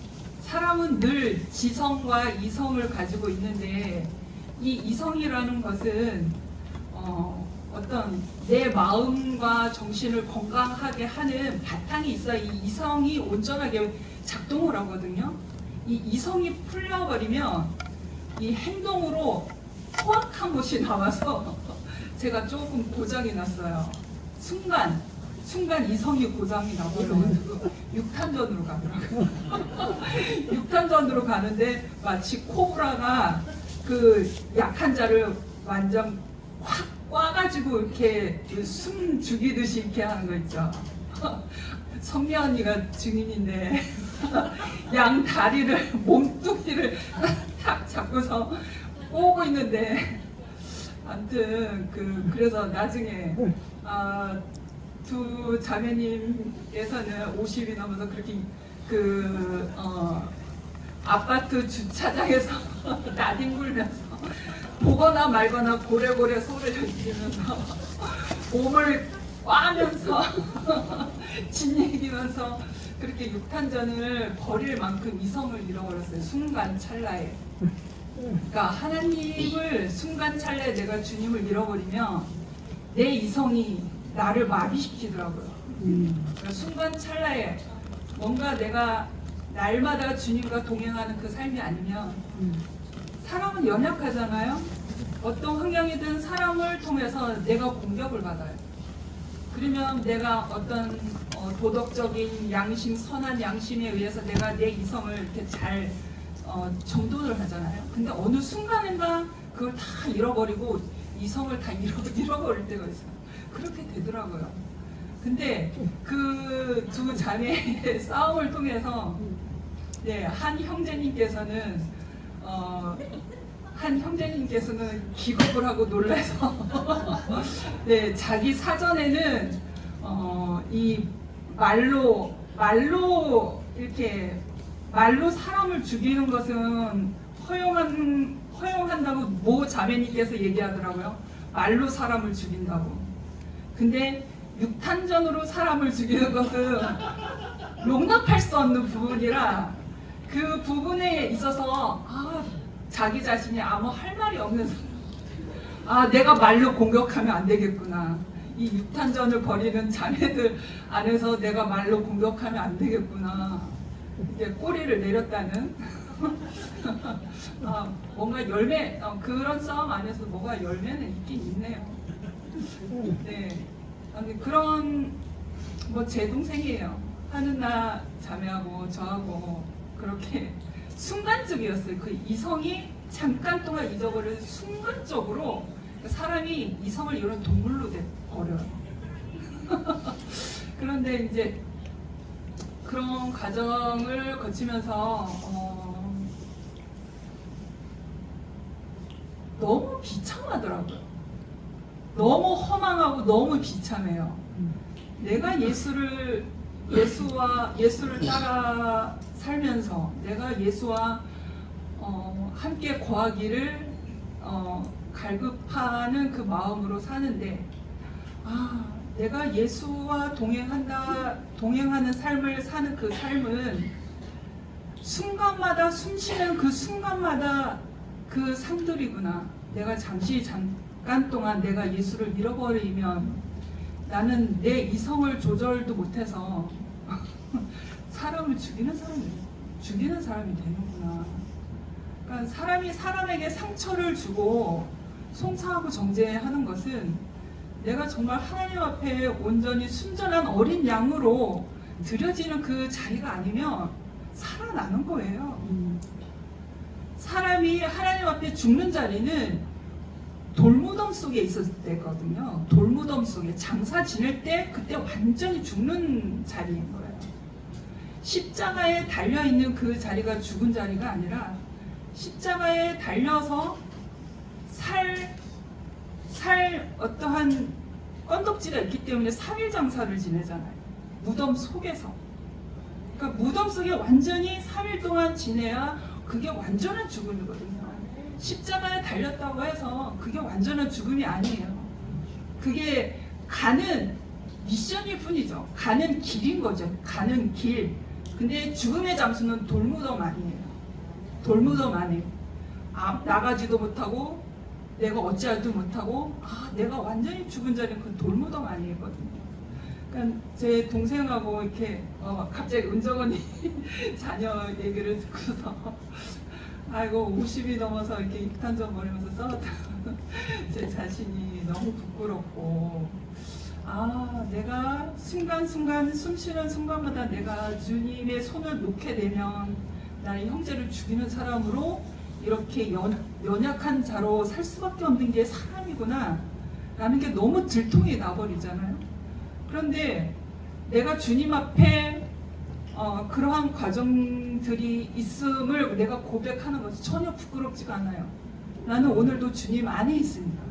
사람은 늘 지성과 이성을 가지고 있는데 이 이성이라는 것은 어떤 내 마음과 정신을 건강하게 하는 바탕이 있어야 이 이성이 온전하게 작동을 하거든요. 이 이성이 풀려버리면 이 행동으로 포악한 것이 나와서 제가 조금 고장이 났어요. 순간 이성이 고장이 나버려가지고 6탄전으로 가더라고요. 6탄전으로 가는데 마치 코브라가 그 약한 자를 완전 확 꽈가지고 이렇게 숨 죽이듯이 이렇게 하는 거 있죠. 선미 언니가 증인인데 양 다리를 몸뚱이를 탁 잡고서 꼬고 있는데 아무튼 그래서 나중에 두 자매님께서는 50이 넘어서 그렇게 아파트 주차장에서 나뒹굴면서 보거나 말거나 고래고래 소리를 지르면서 몸을 꽈면서 짓이기면서 그렇게 6탄전을 벌일 만큼 이성을 잃어버렸어요. 순간 찰나에. 그러니까 하나님을 순간 찰나에 내가 주님을 잃어버리면 내 이성이 나를 마비시키더라고요. 그러니까 순간 찰나에 뭔가 내가 날마다 주님과 동행하는 그 삶이 아니면 사람은 연약하잖아요. 어떤 환경이든 사람을 통해서 내가 공격을 받아요. 그러면 내가 어떤 도덕적인 양심, 선한 양심에 의해서 내가 내 이성을 이렇게 잘 정돈을 하잖아요. 근데 어느 순간인가 그걸 다 잃어버리고 이성을 다 잃어버릴 때가 있어요. 그렇게 되더라고요. 근데 그 두 자매의 싸움을 통해서 네, 한 형제님께서는 기겁을 하고 놀라서 네, 자기 사전에는 이 말로 이렇게 말로 사람을 죽이는 것은 허용한다고 모 자매님께서 얘기하더라고요. 말로 사람을 죽인다고. 근데 6탄전으로 사람을 죽이는 것은 용납할 수 없는 부분이라 그 부분에 있어서 자기 자신이 아무 할 말이 없는 사람, 아, 내가 말로 공격하면 안 되겠구나. 이 육탄전을 벌이는 자매들 안에서 내가 말로 공격하면 안 되겠구나. 이제 꼬리를 내렸다는 뭔가 열매, 그런 싸움 안에서 뭐가 열매는 있긴 있네요. 네. 아니, 그런, 뭐 제 동생이에요. 하는나 자매하고 저하고 그렇게 순간적이었어요. 그 이성이 잠깐 동안 잊어버린 순간적으로 사람이 이성을 이룬 동물로 돼버려요. 그런데 이제 그런 과정을 거치면서 너무 비참하더라고요. 너무 허망하고 너무 비참해요. 내가 예수를 따라 살면서 내가 예수와 함께 거하기를 갈급하는 그 마음으로 사는데, 내가 예수와 동행하는 삶을 사는 그 삶은 순간마다 숨쉬는 그 순간마다 그 삶들이구나. 내가 잠깐 동안 내가 예수를 잃어버리면 나는 내 이성을 조절도 못해서 사람을 죽이는 사람이 되는구나. 그러니까 사람이 사람에게 상처를 주고 송사하고 정죄하는 것은 내가 정말 하나님 앞에 온전히 순전한 어린 양으로 드려지는 그 자리가 아니면 살아나는 거예요. 사람이 하나님 앞에 죽는 자리는 돌무덤 속에 있었을 때거든요. 돌무덤 속에 장사 지낼 때 그때 완전히 죽는 자리인 거예요. 십자가에 달려있는 그 자리가 죽은 자리가 아니라 십자가에 달려서 어떠한 건덕지가 있기 때문에 3일 장사를 지내잖아요. 무덤 속에서. 그러니까 무덤 속에 완전히 3일 동안 지내야 그게 완전한 죽음이거든요. 십자가에 달렸다고 해서 그게 완전한 죽음이 아니에요. 그게 가는 미션일 뿐이죠. 가는 길인 거죠. 가는 길. 근데 죽음의 장소는 돌무덤 아니에요. 돌무덤 안에 나가지도 못하고 내가 어찌하지도 못하고 내가 완전히 죽은 자리는 그 돌무덤 아니거든요. 그러니까 제 동생하고 이렇게 갑자기 은정 언니 자녀 얘기를 듣고서 아이고 50이 넘어서 이렇게 입탄전 벌이면서 싸웠다. 제 자신이 너무 부끄럽고 내가 순간순간 숨쉬는 순간마다 내가 주님의 손을 놓게 되면 나의 형제를 죽이는 사람으로 이렇게 연약한 자로 살 수밖에 없는 게 사람이구나 라는 게 너무 들통이 나버리잖아요. 그런데 내가 주님 앞에 그러한 과정들이 있음을 내가 고백하는 것이 전혀 부끄럽지가 않아요. 나는 오늘도 주님 안에 있습니다.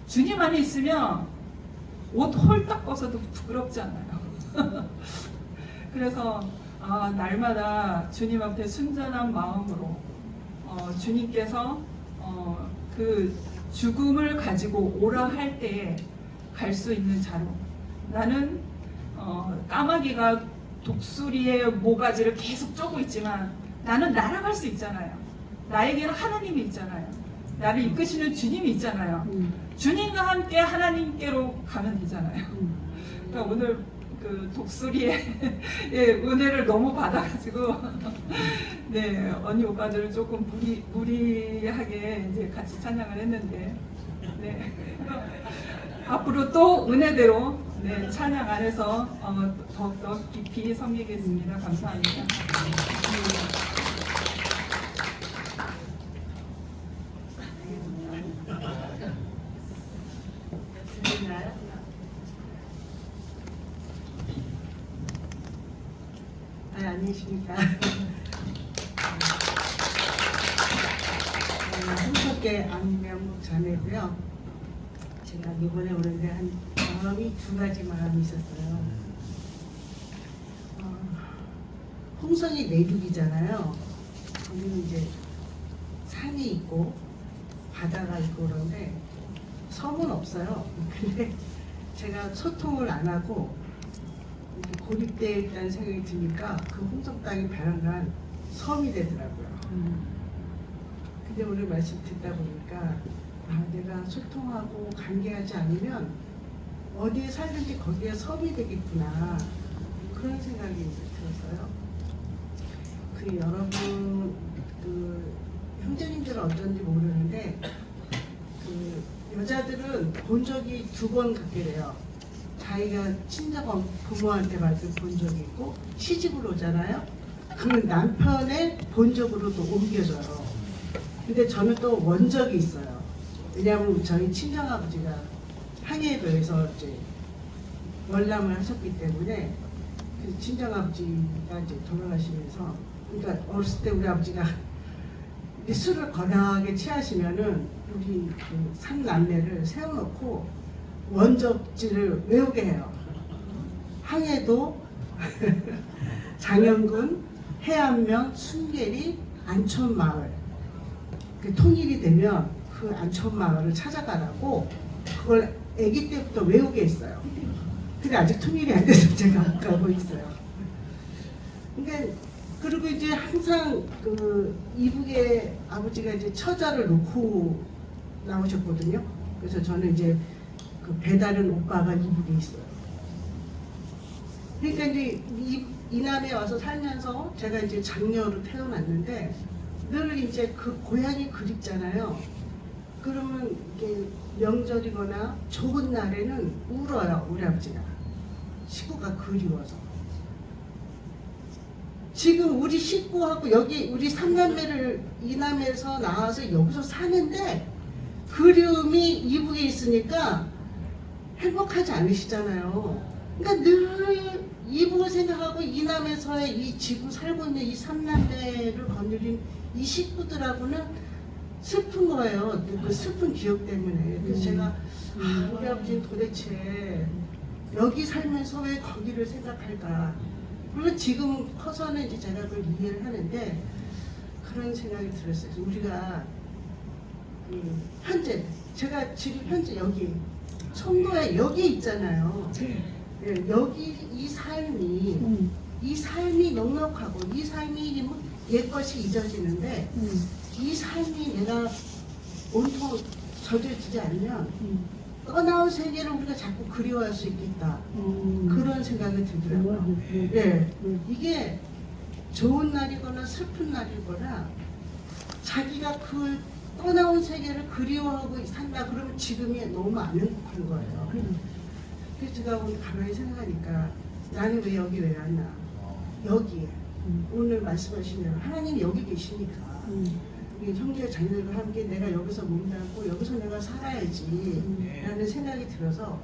주님 안에 있으면 옷 홀딱 벗어도 부끄럽지 않아요. 그래서 날마다 주님 앞에 순전한 마음으로 주님께서 그 죽음을 가지고 오라 할 때에 갈 수 있는 자로 나는 까마귀가 독수리의 모가지를 계속 쪼고 있지만 나는 날아갈 수 있잖아요. 나에게는 하나님이 있잖아요. 나를 이끄시는 주님이 있잖아요. 주님과 함께 하나님께로 가면 되잖아요. 그러니까 오늘 그 독수리의 은혜를 너무 받아가지고 네 언니 오빠들을 조금 무리하게 이제 같이 찬양을 했는데 네 앞으로 또 은혜대로 네 찬양 안에서 더욱더 깊이 섬기겠습니다. 감사합니다. 안녕하십니까. 홍석계 안명국 자매고요. 제가 이번에 오는데 한 마음이 두 가지 마음이 있었어요. 홍성이 내륙이잖아요. 거기는 이제 산이 있고 바다가 있고 그런데 섬은 없어요. 근데 제가 소통을 안 하고 고립되어 있다는 생각이 드니까 그 홍성 땅이 바람간 섬이 되더라고요. 근데 오늘 말씀 듣다 보니까 내가 소통하고 관계하지 않으면 어디에 살든지 거기에 섬이 되겠구나 그런 생각이 들었어요. 그 여러분 그 형제님들은 어떤지 모르는데 그 여자들은 본 적이 2번 갖게 돼요. 자기가 친정 부모한테 본 적이 있고 시집을 오잖아요. 그러면 남편의 본적으로 또 옮겨져요. 근데 저는 또 원적이 있어요. 왜냐하면 저희 친정아버지가 항해도에서 이제 월남을 하셨기 때문에 그 친정아버지가 이제 돌아가시면서 그러니까 어렸을 때 우리 아버지가 술을 거나하게 취하시면은 우리 그 3남매를 세워놓고 원적지를 외우게 해요. 항해도, 장영군, 해안면, 순계리, 안촌마을. 그 통일이 되면 그 안촌마을을 찾아가라고 그걸 아기 때부터 외우게 했어요. 근데 아직 통일이 안 돼서 제가 못 가고 있어요. 그러니까 그리고 이제 항상 그 이북에 아버지가 이제 처자를 놓고 나오셨거든요. 그래서 저는 이제 그 배다른 오빠가 이북에 있어요. 그러니까 이제 이남에 와서 살면서 제가 이제 장녀로 태어났는데 늘 이제 그 고향이 그립잖아요. 그러면 이게 명절이거나 좋은 날에는 울어요, 우리 아버지가. 식구가 그리워서. 지금 우리 식구하고 여기 우리 3남매를 이남에서 나와서 여기서 사는데 그리움이 이북에 있으니까 행복하지 않으시잖아요. 그러니까 늘 이북을 생각하고 이남에서의 이 지금 살고 있는 이 3남매를 거느린 이 식구들하고는 슬픈 거예요. 그 슬픈 기억 때문에. 그래서 제가 우리 아버지는 도대체 여기 살면서 왜 거기를 생각할까. 물론 지금 커서는 이제 제가 그걸 이해를 하는데 그런 생각이 들었어요. 우리가 현재 제가 지금 현재 여기 청도에 여기 있잖아요. 예, 여기 이 삶이 넉넉하고 이 삶이 옛것이 잊어지는데 이 삶이 내가 온통 젖어지지 않으면 떠나온 세계를 우리가 자꾸 그리워할 수 있겠다. 그런 생각이 들더라고요. 예, 이게 좋은 날이거나 슬픈 날이거나 자기가 그 떠나온 세계를 그리워하고 산다 그러면 지금이 너무 안 행복한 거예요. 그래서 제가 오늘 가만히 생각하니까 나는 왜 여기 왜 왔나. 여기에 오늘 말씀하신 대로 하나님이 여기 계시니까 우리 형제 자녀들과 함께 내가 여기서 몸담고 여기서 내가 살아야지 라는 생각이 들어서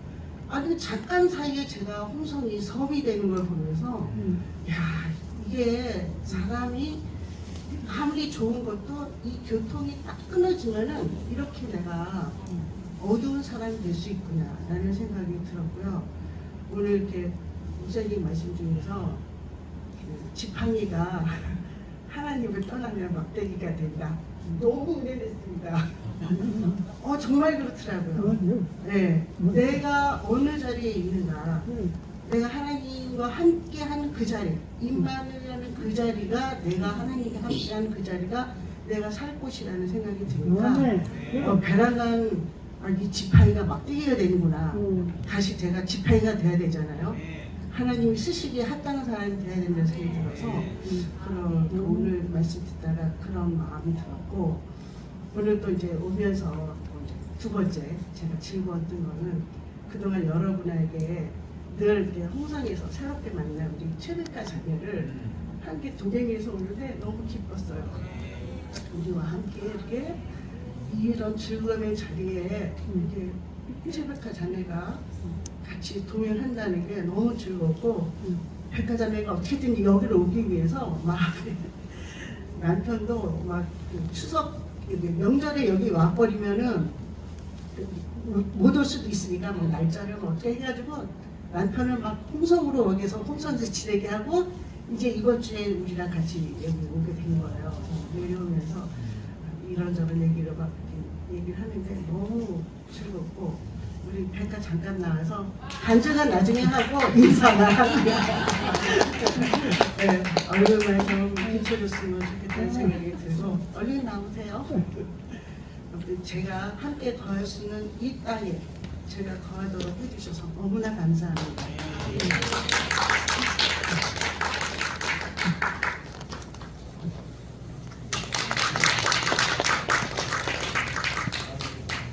아니 잠깐 사이에 제가 홍성이 섬이 되는 걸 보면서 야 이게 사람이 아무리 좋은 것도 이 교통이 딱 끊어지면은 이렇게 내가 어두운 사람이 될 수 있구나 라는 생각이 들었고요. 오늘 이렇게 목사님 말씀 중에서 지팡이가 하나님을 떠나면 막대기가 된다. 너무 은혜됐습니다. 정말 그렇더라고요. 네, 내가 어느 자리에 있는가, 내가 하나님과 함께하는 그 자리, 임마누엘이라는 그 자리가 내가 하나님과 함께하는 그 자리가 내가 살 곳이라는 생각이 드니까 베란다는 이 지팡이가 막대기가 되는구나. 다시 제가 지팡이가 돼야 되잖아요. 하나님이 쓰시기에 합당한 사람이 돼야 된다는 생각이 들어서 그런 오늘 말씀 듣다가 그런 마음이 들었고 오늘 또 이제 오면서 두 번째 제가 즐거웠던 거는 그동안 여러분에게 늘 이렇게 홍성에서 새롭게 만난 우리 최백가 자매를 함께 동행해서 오는데 너무 기뻤어요. 우리와 함께 이렇게 이런 즐거움의 자리에 이렇게 최백가 자매가 같이 동행한다는 게 너무 즐겁고 백화자매가 어떻게든 여기를 오기 위해서 막 남편도 막 추석 명절에 여기 와버리면은 못 올 수도 있으니까 뭐 날짜를 뭐 어떻게 해가지고 남편을 막 홍성으로 여기서 홍성에서 지내게 하고 이제 이번 주에 우리랑 같이 여기 오게 된 거예요. 내려오면서 이런저런 얘기를 막 얘기를 하는데 너무 즐겁고 우리 백화 잠깐 나와서 간증은 나중에 하고 인사만 합니다. 네, 얼굴만 좀 비춰줬으면 좋겠다는 생각이 들고 얼른 나오세요. 제가 함께 거할 수 있는 이 땅에 제가 거하도록 해주셔서 너무나 감사합니다.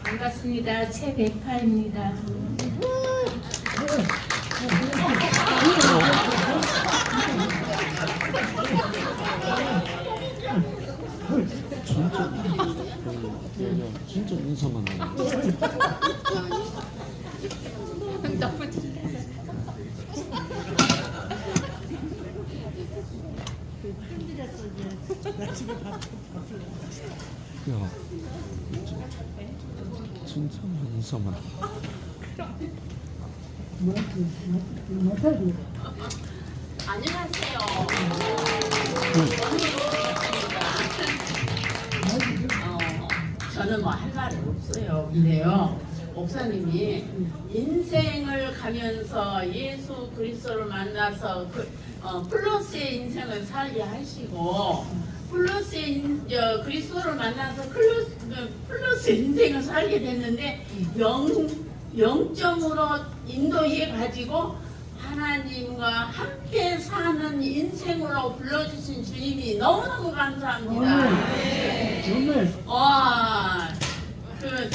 반갑습니다. 최백파입니다. 진짜 인사만 나네. 야, 진짜 인사만. 못하지. 안녕하세요. 저는 뭐 할 말이 없어요. 근데요, 목사님이 인생을 가면서 예수 그리스도를 만나서 플러스의 인생을 살게 하시고 플러스의 그리스도를 만나서 플러스 인생을 살게 됐는데 영점으로 인도해 가지고 하나님과 함께 사는 인생으로 불러주신 주님이 너무너무 감사합니다. 와,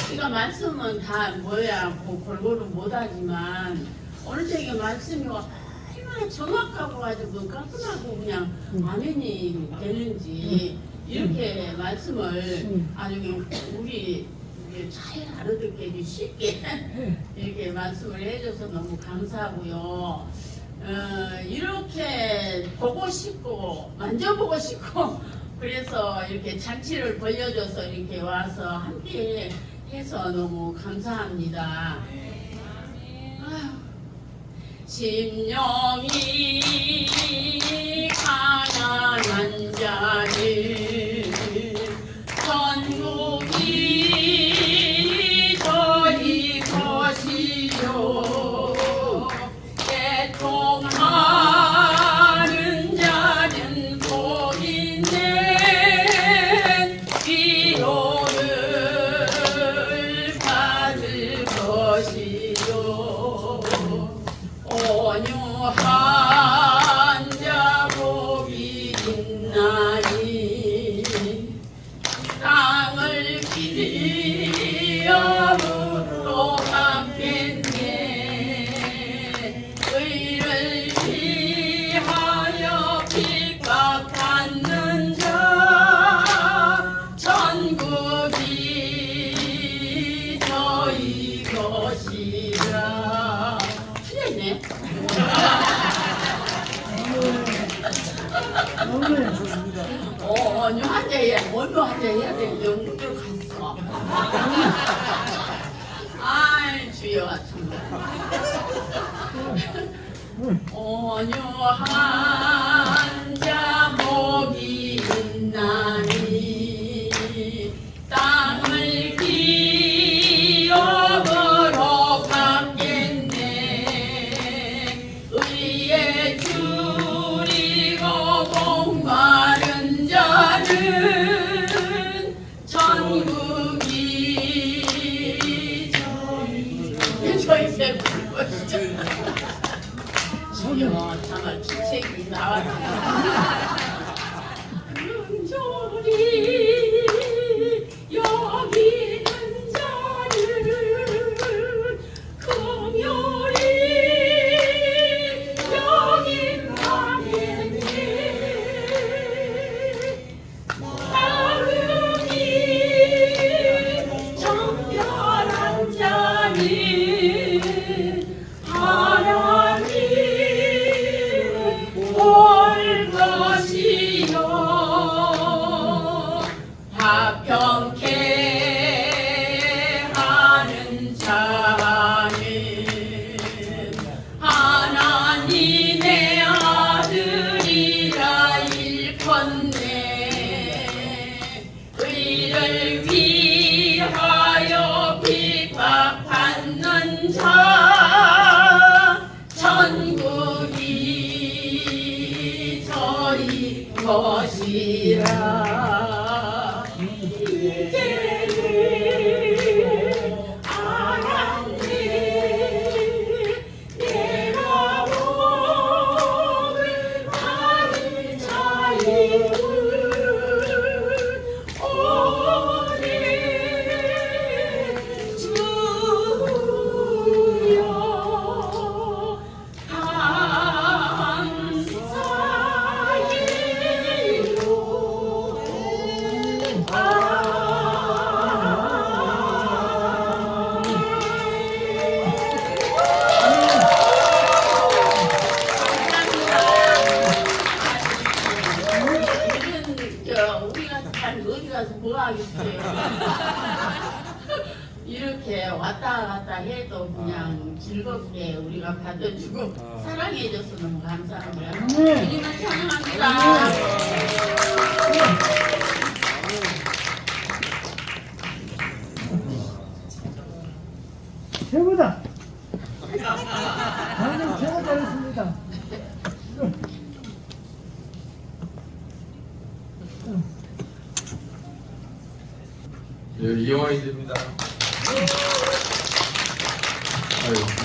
제가 말씀은 다 골고루 못하지만 오늘 저기 말씀이 얼마나 정확하고 가지고 깔끔하고 그냥 아멘이 되는지 이렇게 말씀을 아주 우리 잘 알아듣게 쉽게 이렇게 말씀을 해줘서 너무 감사하고요. 이렇게 보고 싶고 만져보고 싶고 그래서 이렇게 잔치를 벌려줘서 이렇게 와서 함께 해서 너무 감사합니다. 아휴, 심령이 가난한 자는 전국이 저희 것이요 애통하는 자는 복인데 위로를 받을 것이요 온유한 자 복이 있나니 땅을 기업으로 갚겠네 의를 위하여 핍박받는 자 전국이 저희 것이라 틀렸네. 온유한 자야, 온유한 자야 돼. 영국으로 갔어. 아이 주여 정말. 온유한 자 복이 있나니 땅을 기업으로 갚겠네 의에 줄이고 목마른 자는 전국이 저희 세분 것이죠. 주여 정말 주책이 나왔습니다. 긍휼히 여기는 자를 긍휼히 여긴다겠네 나름이 정결한 자는 하나님 볼 것이요 화평케 하는 자는 하나님의 아들이라 일컫네 의를 위하여 핍박받는 자 전국이 저희 것이라 이제는 우리가 잘 어디 가서 뭐 하겠어요. 이렇게 왔다 갔다 해도 그냥 즐겁게 우리가 받아주고 사랑해줘서 너무 감사합니다. 주님을 찬양합니다. 최고다. 방금 최고 잘했습니다. 이영환입니다.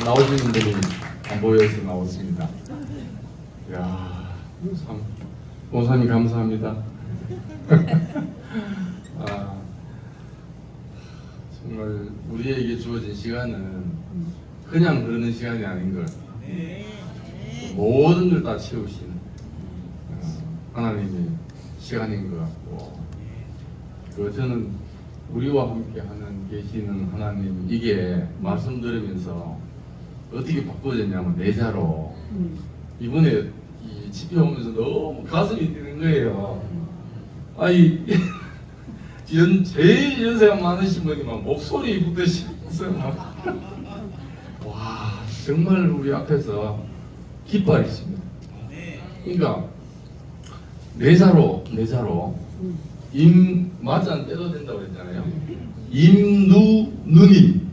나오시는 분이 안 보여서 나왔습니다. 이야, 참, 보사님 감사합니다. 정말 우리에게 주어진 시간은 그냥 흐르는 시간이 아닌 걸 모든 걸 다 채우신 하나님의 시간인 것 같고, 저는 우리와 함께 하는 계시는 하나님, 이게 말씀 들으면서 어떻게 바꿔졌냐면 내자로 이번에 이 집회 오면서 너무 가슴이 뛰는 거예요. 아이 제일 연세가 많으신 분이 막 목소리부터 시면서 막 와, 정말 우리 앞에서 기뻐하십니다. 그러니까 내자로 맞아 떼도 된다고 그랬잖아요. 임누누님,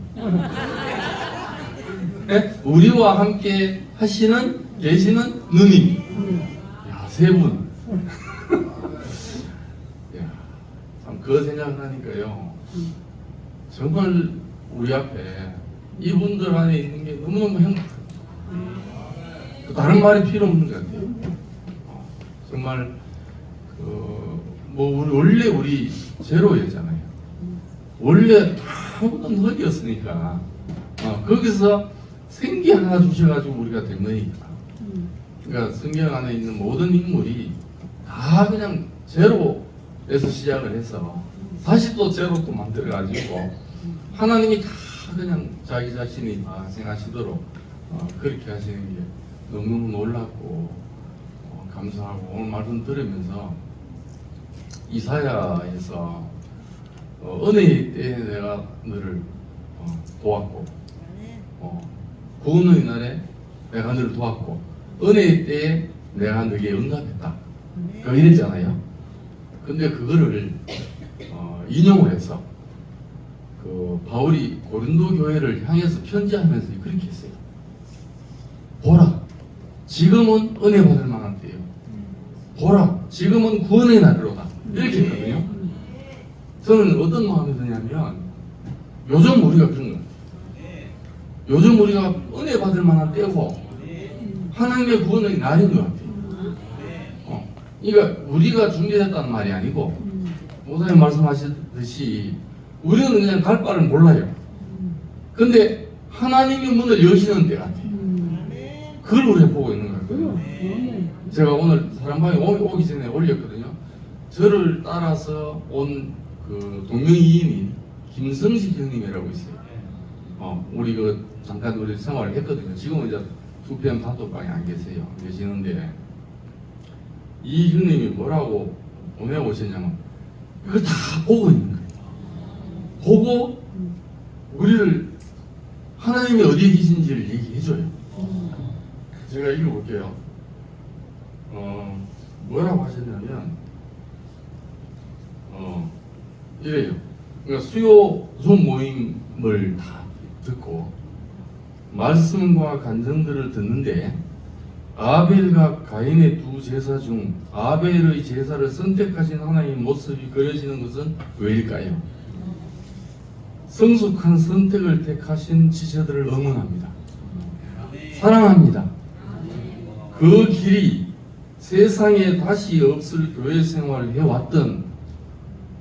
네? 우리와 함께 계시는 누님. 야, 세 분. 참 그 생각하니까요, 정말 우리 앞에 이분들 안에 있는 게 너무너무 행복해요. 다른 말이 필요 없는 것 같아요. 정말 원래 우리 제로였잖아요. 원래 모든 흙이었으니까 거기서 생기 하나 주셔가지고 우리가 된 거니까. 그러니까 성경 안에 있는 모든 인물이 다 그냥 제로에서 시작을 해서 다시 또 제로 또 만들어가지고 하나님이 다 그냥 자기 자신이 다 생하시도록 그렇게 하시는 게 너무너무 놀랍고 감사하고, 오늘 말씀 들으면서 이사야에서 은혜의 때에 내가 너를 도왔고, 구원의 날에 내가 너를 도왔고, 은혜의 때에 내가 너에게 응답했다, 이랬잖아요. 근데 그거를 인용을 해서 바울이 고린도 교회를 향해서 편지하면서 그렇게 했어요. 보라, 지금은 은혜 받을 만한 때예요. 보라, 지금은 구원의 날이로다, 이렇게 했거든요. 저는 어떤 마음이 드냐면, 요즘 우리가 그런 거예요. 요즘 우리가 은혜 받을 만한 때고 하나님의 구원의 날인 것 같아요. 그러니까 우리가 준비됐다는 말이 아니고, 목사님 말씀하셨듯이 우리는 그냥 갈 바를 몰라요. 근데 하나님이 문을 여시는 때 같아요. 그걸 우리가 보고 있는 거거든요. 제가 오늘 사랑방에 오기 전에 올렸거든요. 저를 따라서 온 그 동명이인이 김성식 형님이라고 있어요. 우리 잠깐 우리 생활을 했거든요. 지금은 이제 2PM 단톡방에 안 계시는데, 이 형님이 뭐라고 보내오셨냐면, 그걸 다 보고 있는 거예요. 보고 우리를 하나님이 어디에 계신지를 얘기해줘요. 제가 읽어볼게요. 뭐라고 하셨냐면, 이래요. 그러니까 수요종 모임을 다 듣고 말씀과 간증들을 듣는데, 아벨과 가인의 두 제사 중 아벨의 제사를 선택하신 하나님의 모습이 그려지는 것은 왜일까요? 성숙한 선택을 택하신 지체들을 응원합니다. 사랑합니다. 그 길이 세상에 다시 없을 교회 생활을 해왔던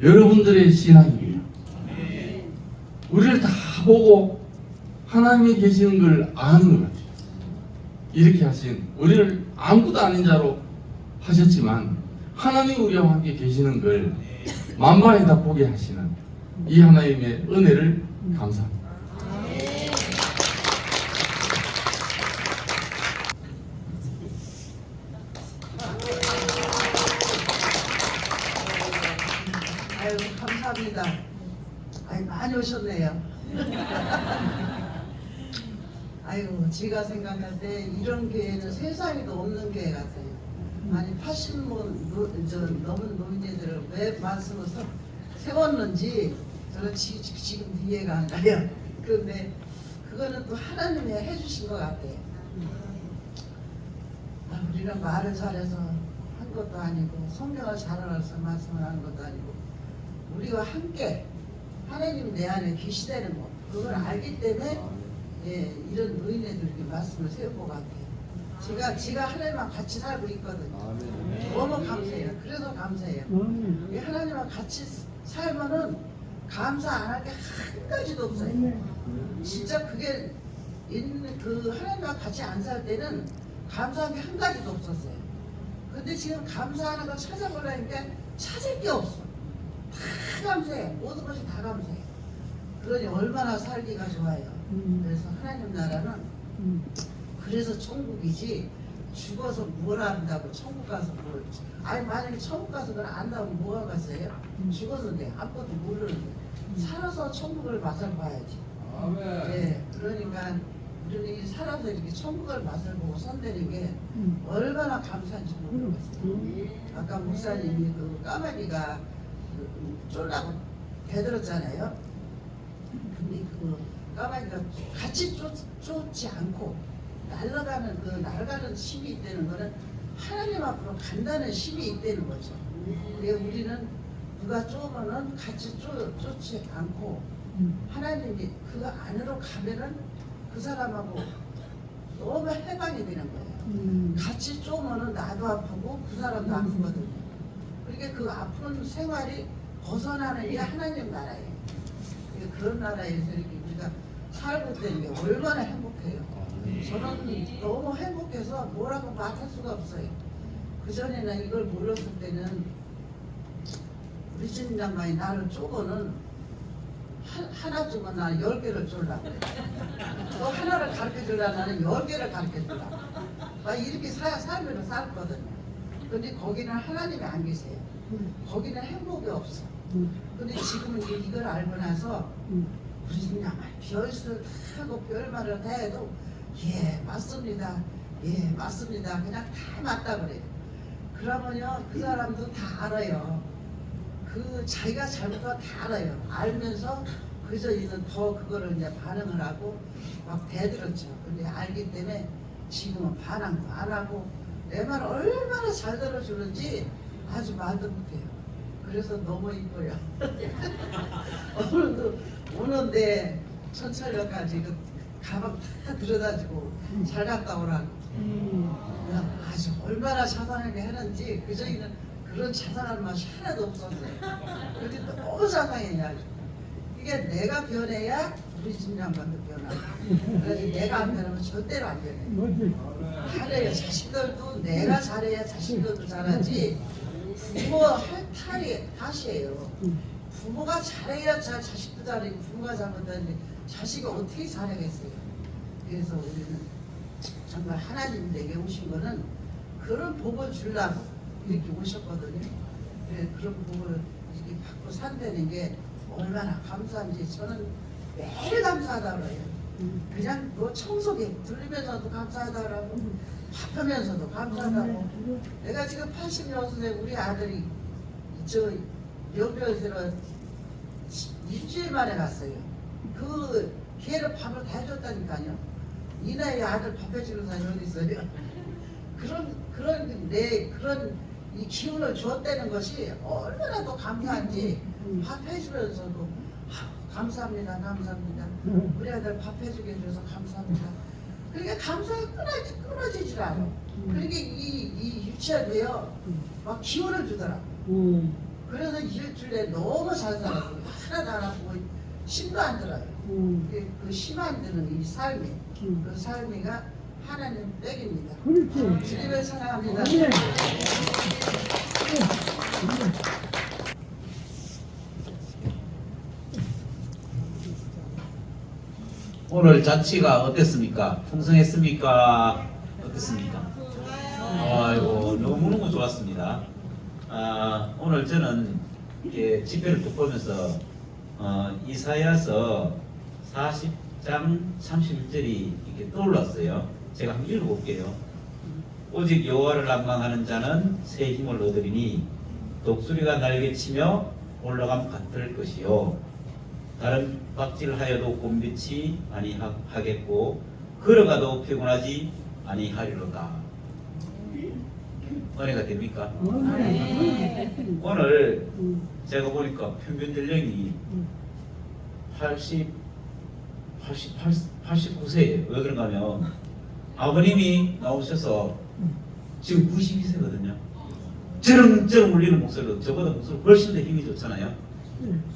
여러분들의 신앙이에요. 우리를 다 보고 하나님이 계시는 걸 아는 것 같아요. 이렇게 하신 우리를 아무것도 아닌 자로 하셨지만 하나님이 우리와 함께 계시는 걸 만반에 다 보게 하시는 이 하나님의 은혜를 감사합니다. 아유, 감사합니다. 아유, 많이 오셨네요. 아유, 제가 생각할 때 이런 교회는 세상에도 없는 교회 같아요. 아니 80분 넘은 노인네들을 왜 말씀을 세웠는지 저는 지금 이해가 안 가요. 그런데 그거는 또 하나님이 해주신 것 같아요. 우리는 말을 잘해서 한 것도 아니고 성경을 잘 알아서 말씀을 하는 것도 아니고 우리와 함께 하나님 내 안에 계시다는 것 그걸 알기 때문에 이런 노인네들에게 말씀을 세운 것 같아요. 제가 하나님과 같이 살고 있거든요. 너무 감사해요. 그래서 감사해요. 이 하나님과 같이 살면은 감사 안 할 게 한 가지도 없어요. 진짜 그게 있는 그 하나님과 같이 안 살 때는 감사한 게 한 가지도 없었어요. 근데 지금 감사하는 걸 찾아보려니까 찾을 게 없어. 다 감사해. 모든 것이 다 감사해. 그러니 얼마나 살기가 좋아요. 그래서 하나님 나라는 그래서 천국이지 죽어서 뭘 안다고 천국 가서 뭘 아니 만약에 천국 가서 그걸 안다고 뭐가 갔어요? 죽었는데 아무것도 모르는데 살아서 천국을 맛을 봐야지. 네, 그러니까 우리는 살아서 이렇게 천국을 맛을 보고 선대는 게 얼마나 감사한지 모르겠어요. 아까 목사님이 그 까마귀가 쫄라고 대들었잖아요. 근데 그 까마귀가 같이 쫓지 않고 날아가는 힘이 있다는 거는 하나님 앞으로 간다는 힘이 있다는 거죠. 그래서 우리는 누가 쫓으면은 같이 쫓지 않고 하나님이 그 안으로 가면은 그 사람하고 너무 해방이 되는 거예요. 같이 쫓으면은 나도 아프고 그 사람도 아프거든요. 그러니까 그 아픈 생활이 벗어나는 게 하나님 나라예요. 그런 나라에서 이렇게 우리가 살고 있다는 게 얼마나 행복해요. 저는 너무 행복해서 뭐라고 말할 수가 없어요. 그전에는 이걸 몰랐을 때는 우리 집 양반이 나를 쪼고는 하나 주면 나는 10개를 주려고 또 하나를 가르쳐주려고 나는 10개를 가르쳐주려고 막 이렇게 살면서 살거든요. 근데 거기는 하나님이 안 계세요. 거기는 행복이 없어. 근데 지금은 이걸 알고 나서 우리 집 양반이 별을 하고 별말을 해도 예 맞습니다. 예 맞습니다. 그냥 다 맞다 그래요. 그러면요 그 사람도 다 알아요. 그 자기가 잘못한 다 알아요. 알면서 그저 이는 더 그거를 이제 반응을 하고 막 대들었죠. 근데 알기 때문에 지금은 반항도 안 하고 내 말 얼마나 잘 들어주는지 아주 말도 못해요. 그래서 너무 이뻐요. 오늘도 오는데 천철역까지 그 가방 다 들여다주고 잘 갔다 오라고. 아주 얼마나 자상하게 하는지 그저기는 그런 자상한 맛이 하나도 없었어요. 근데 너무 자상해요. 이게 내가 변해야 우리 집 양반도 변하고 그래서 내가 안 변하면 절대로 안 변해요. 잘해요. 자식들도 내가 잘해야 자식들도 잘하지 부모 할 탈이 탓이에요. 부모가 잘해야 자식도 잘하고 부모가 잘못하는데 자식이 어떻게 잘하겠어요. 그래서 우리는 정말 하나님 내게 오신 거는 그런 복을 주려고 이렇게 오셨거든요. 그런 복을 이렇게 받고 산다는 게 얼마나 감사한지 저는 매일 감사하다고 해요. 그냥 뭐 청소기 들리면서도 감사하다고 밥하면서도 감사하다고. 내가 지금 86세 우리 아들이 저 영변에서 일주일 만에 갔어요. 그 걔를 밥을 다 해줬다니까요. 이 나이에 아들 밥 해주는 사람이 어디 있어요? 그런 이 기운을 주었다는 것이 얼마나 더 감사한지 밥 해주면서도 감사합니다. 우리 아들 밥 해주게 해줘서 감사합니다. 그러니까 감사가 끊어지질 않아. 그러니까 이 유치원도요, 막 기운을 주더라. 그래서 일주일에 너무 잘 살았어요. 하나도 안 아프고 심도 안 들어요. 그 심 안 드는 이 삶이, 그 삶이가 하나님 댁입니다. 그렇지. 주님을 사랑합니다. 네. 오늘 자취가 어땠습니까? 풍성했습니까? 어땠습니까? 아이고 너무너무 좋았습니다. 오늘 저는 이렇게 집회를 쭉 보면서 이사야서 40장 31절이 이렇게 떠올랐어요. 제가 한번 읽어볼게요. 오직 여호와를 람망하는 자는 새 힘을 얻으리니 독수리가 날개치며 올라감 같을 것이요 다른 박질하여도 곰빛이 아니하겠고 걸어가도 피곤하지 아니하리로다. 은혜가 됩니까? 오늘 제가 보니까 평균 연령이 89세예요. 왜 그런가 하면 아버님이 나오셔서 지금 92세거든요. 쩌렁쩌렁 울리는 목소리로 저보다 목소리 훨씬 더 힘이 좋잖아요.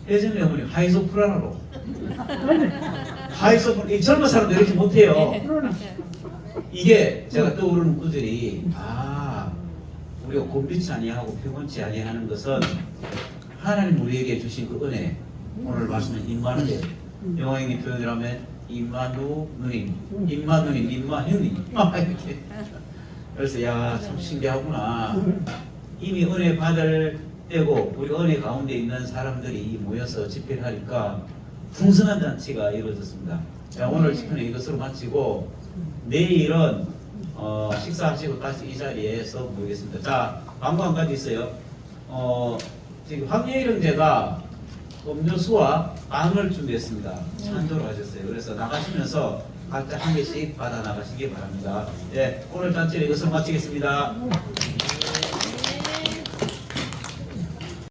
예전에 어머니 하이소프라노로 하이소프라노 젊은 사람들 이렇게 못해요. 이게 제가 떠오르는 구절이 우리가 곰빛이 아니하고 피곤치 아니하는 것은 하나님 우리에게 주신 그 은혜. 오늘 말씀은 임마누엘. 영화인의 표현을 하면 임마누님, 임마누님, 임마형님 이렇게. 그래서 야 참 신기하구나. 이미 은혜 받을 때고 우리가 은혜 가운데 있는 사람들이 모여서 집회를 하니까 풍성한 잔치가 이루어졌습니다. 자, 오늘 집회는 이것으로 마치고 내일은 식사하시고 다시 이 자리에서 모이겠습니다. 자, 광고 한 가지 있어요. 지금 황예일 형제가 음료수와 빵을 준비했습니다. 찬조로 하셨어요. 그래서 나가시면서 각자 한 개씩 받아 나가시기 바랍니다. 네, 오늘 잔치는 이것으로 마치겠습니다.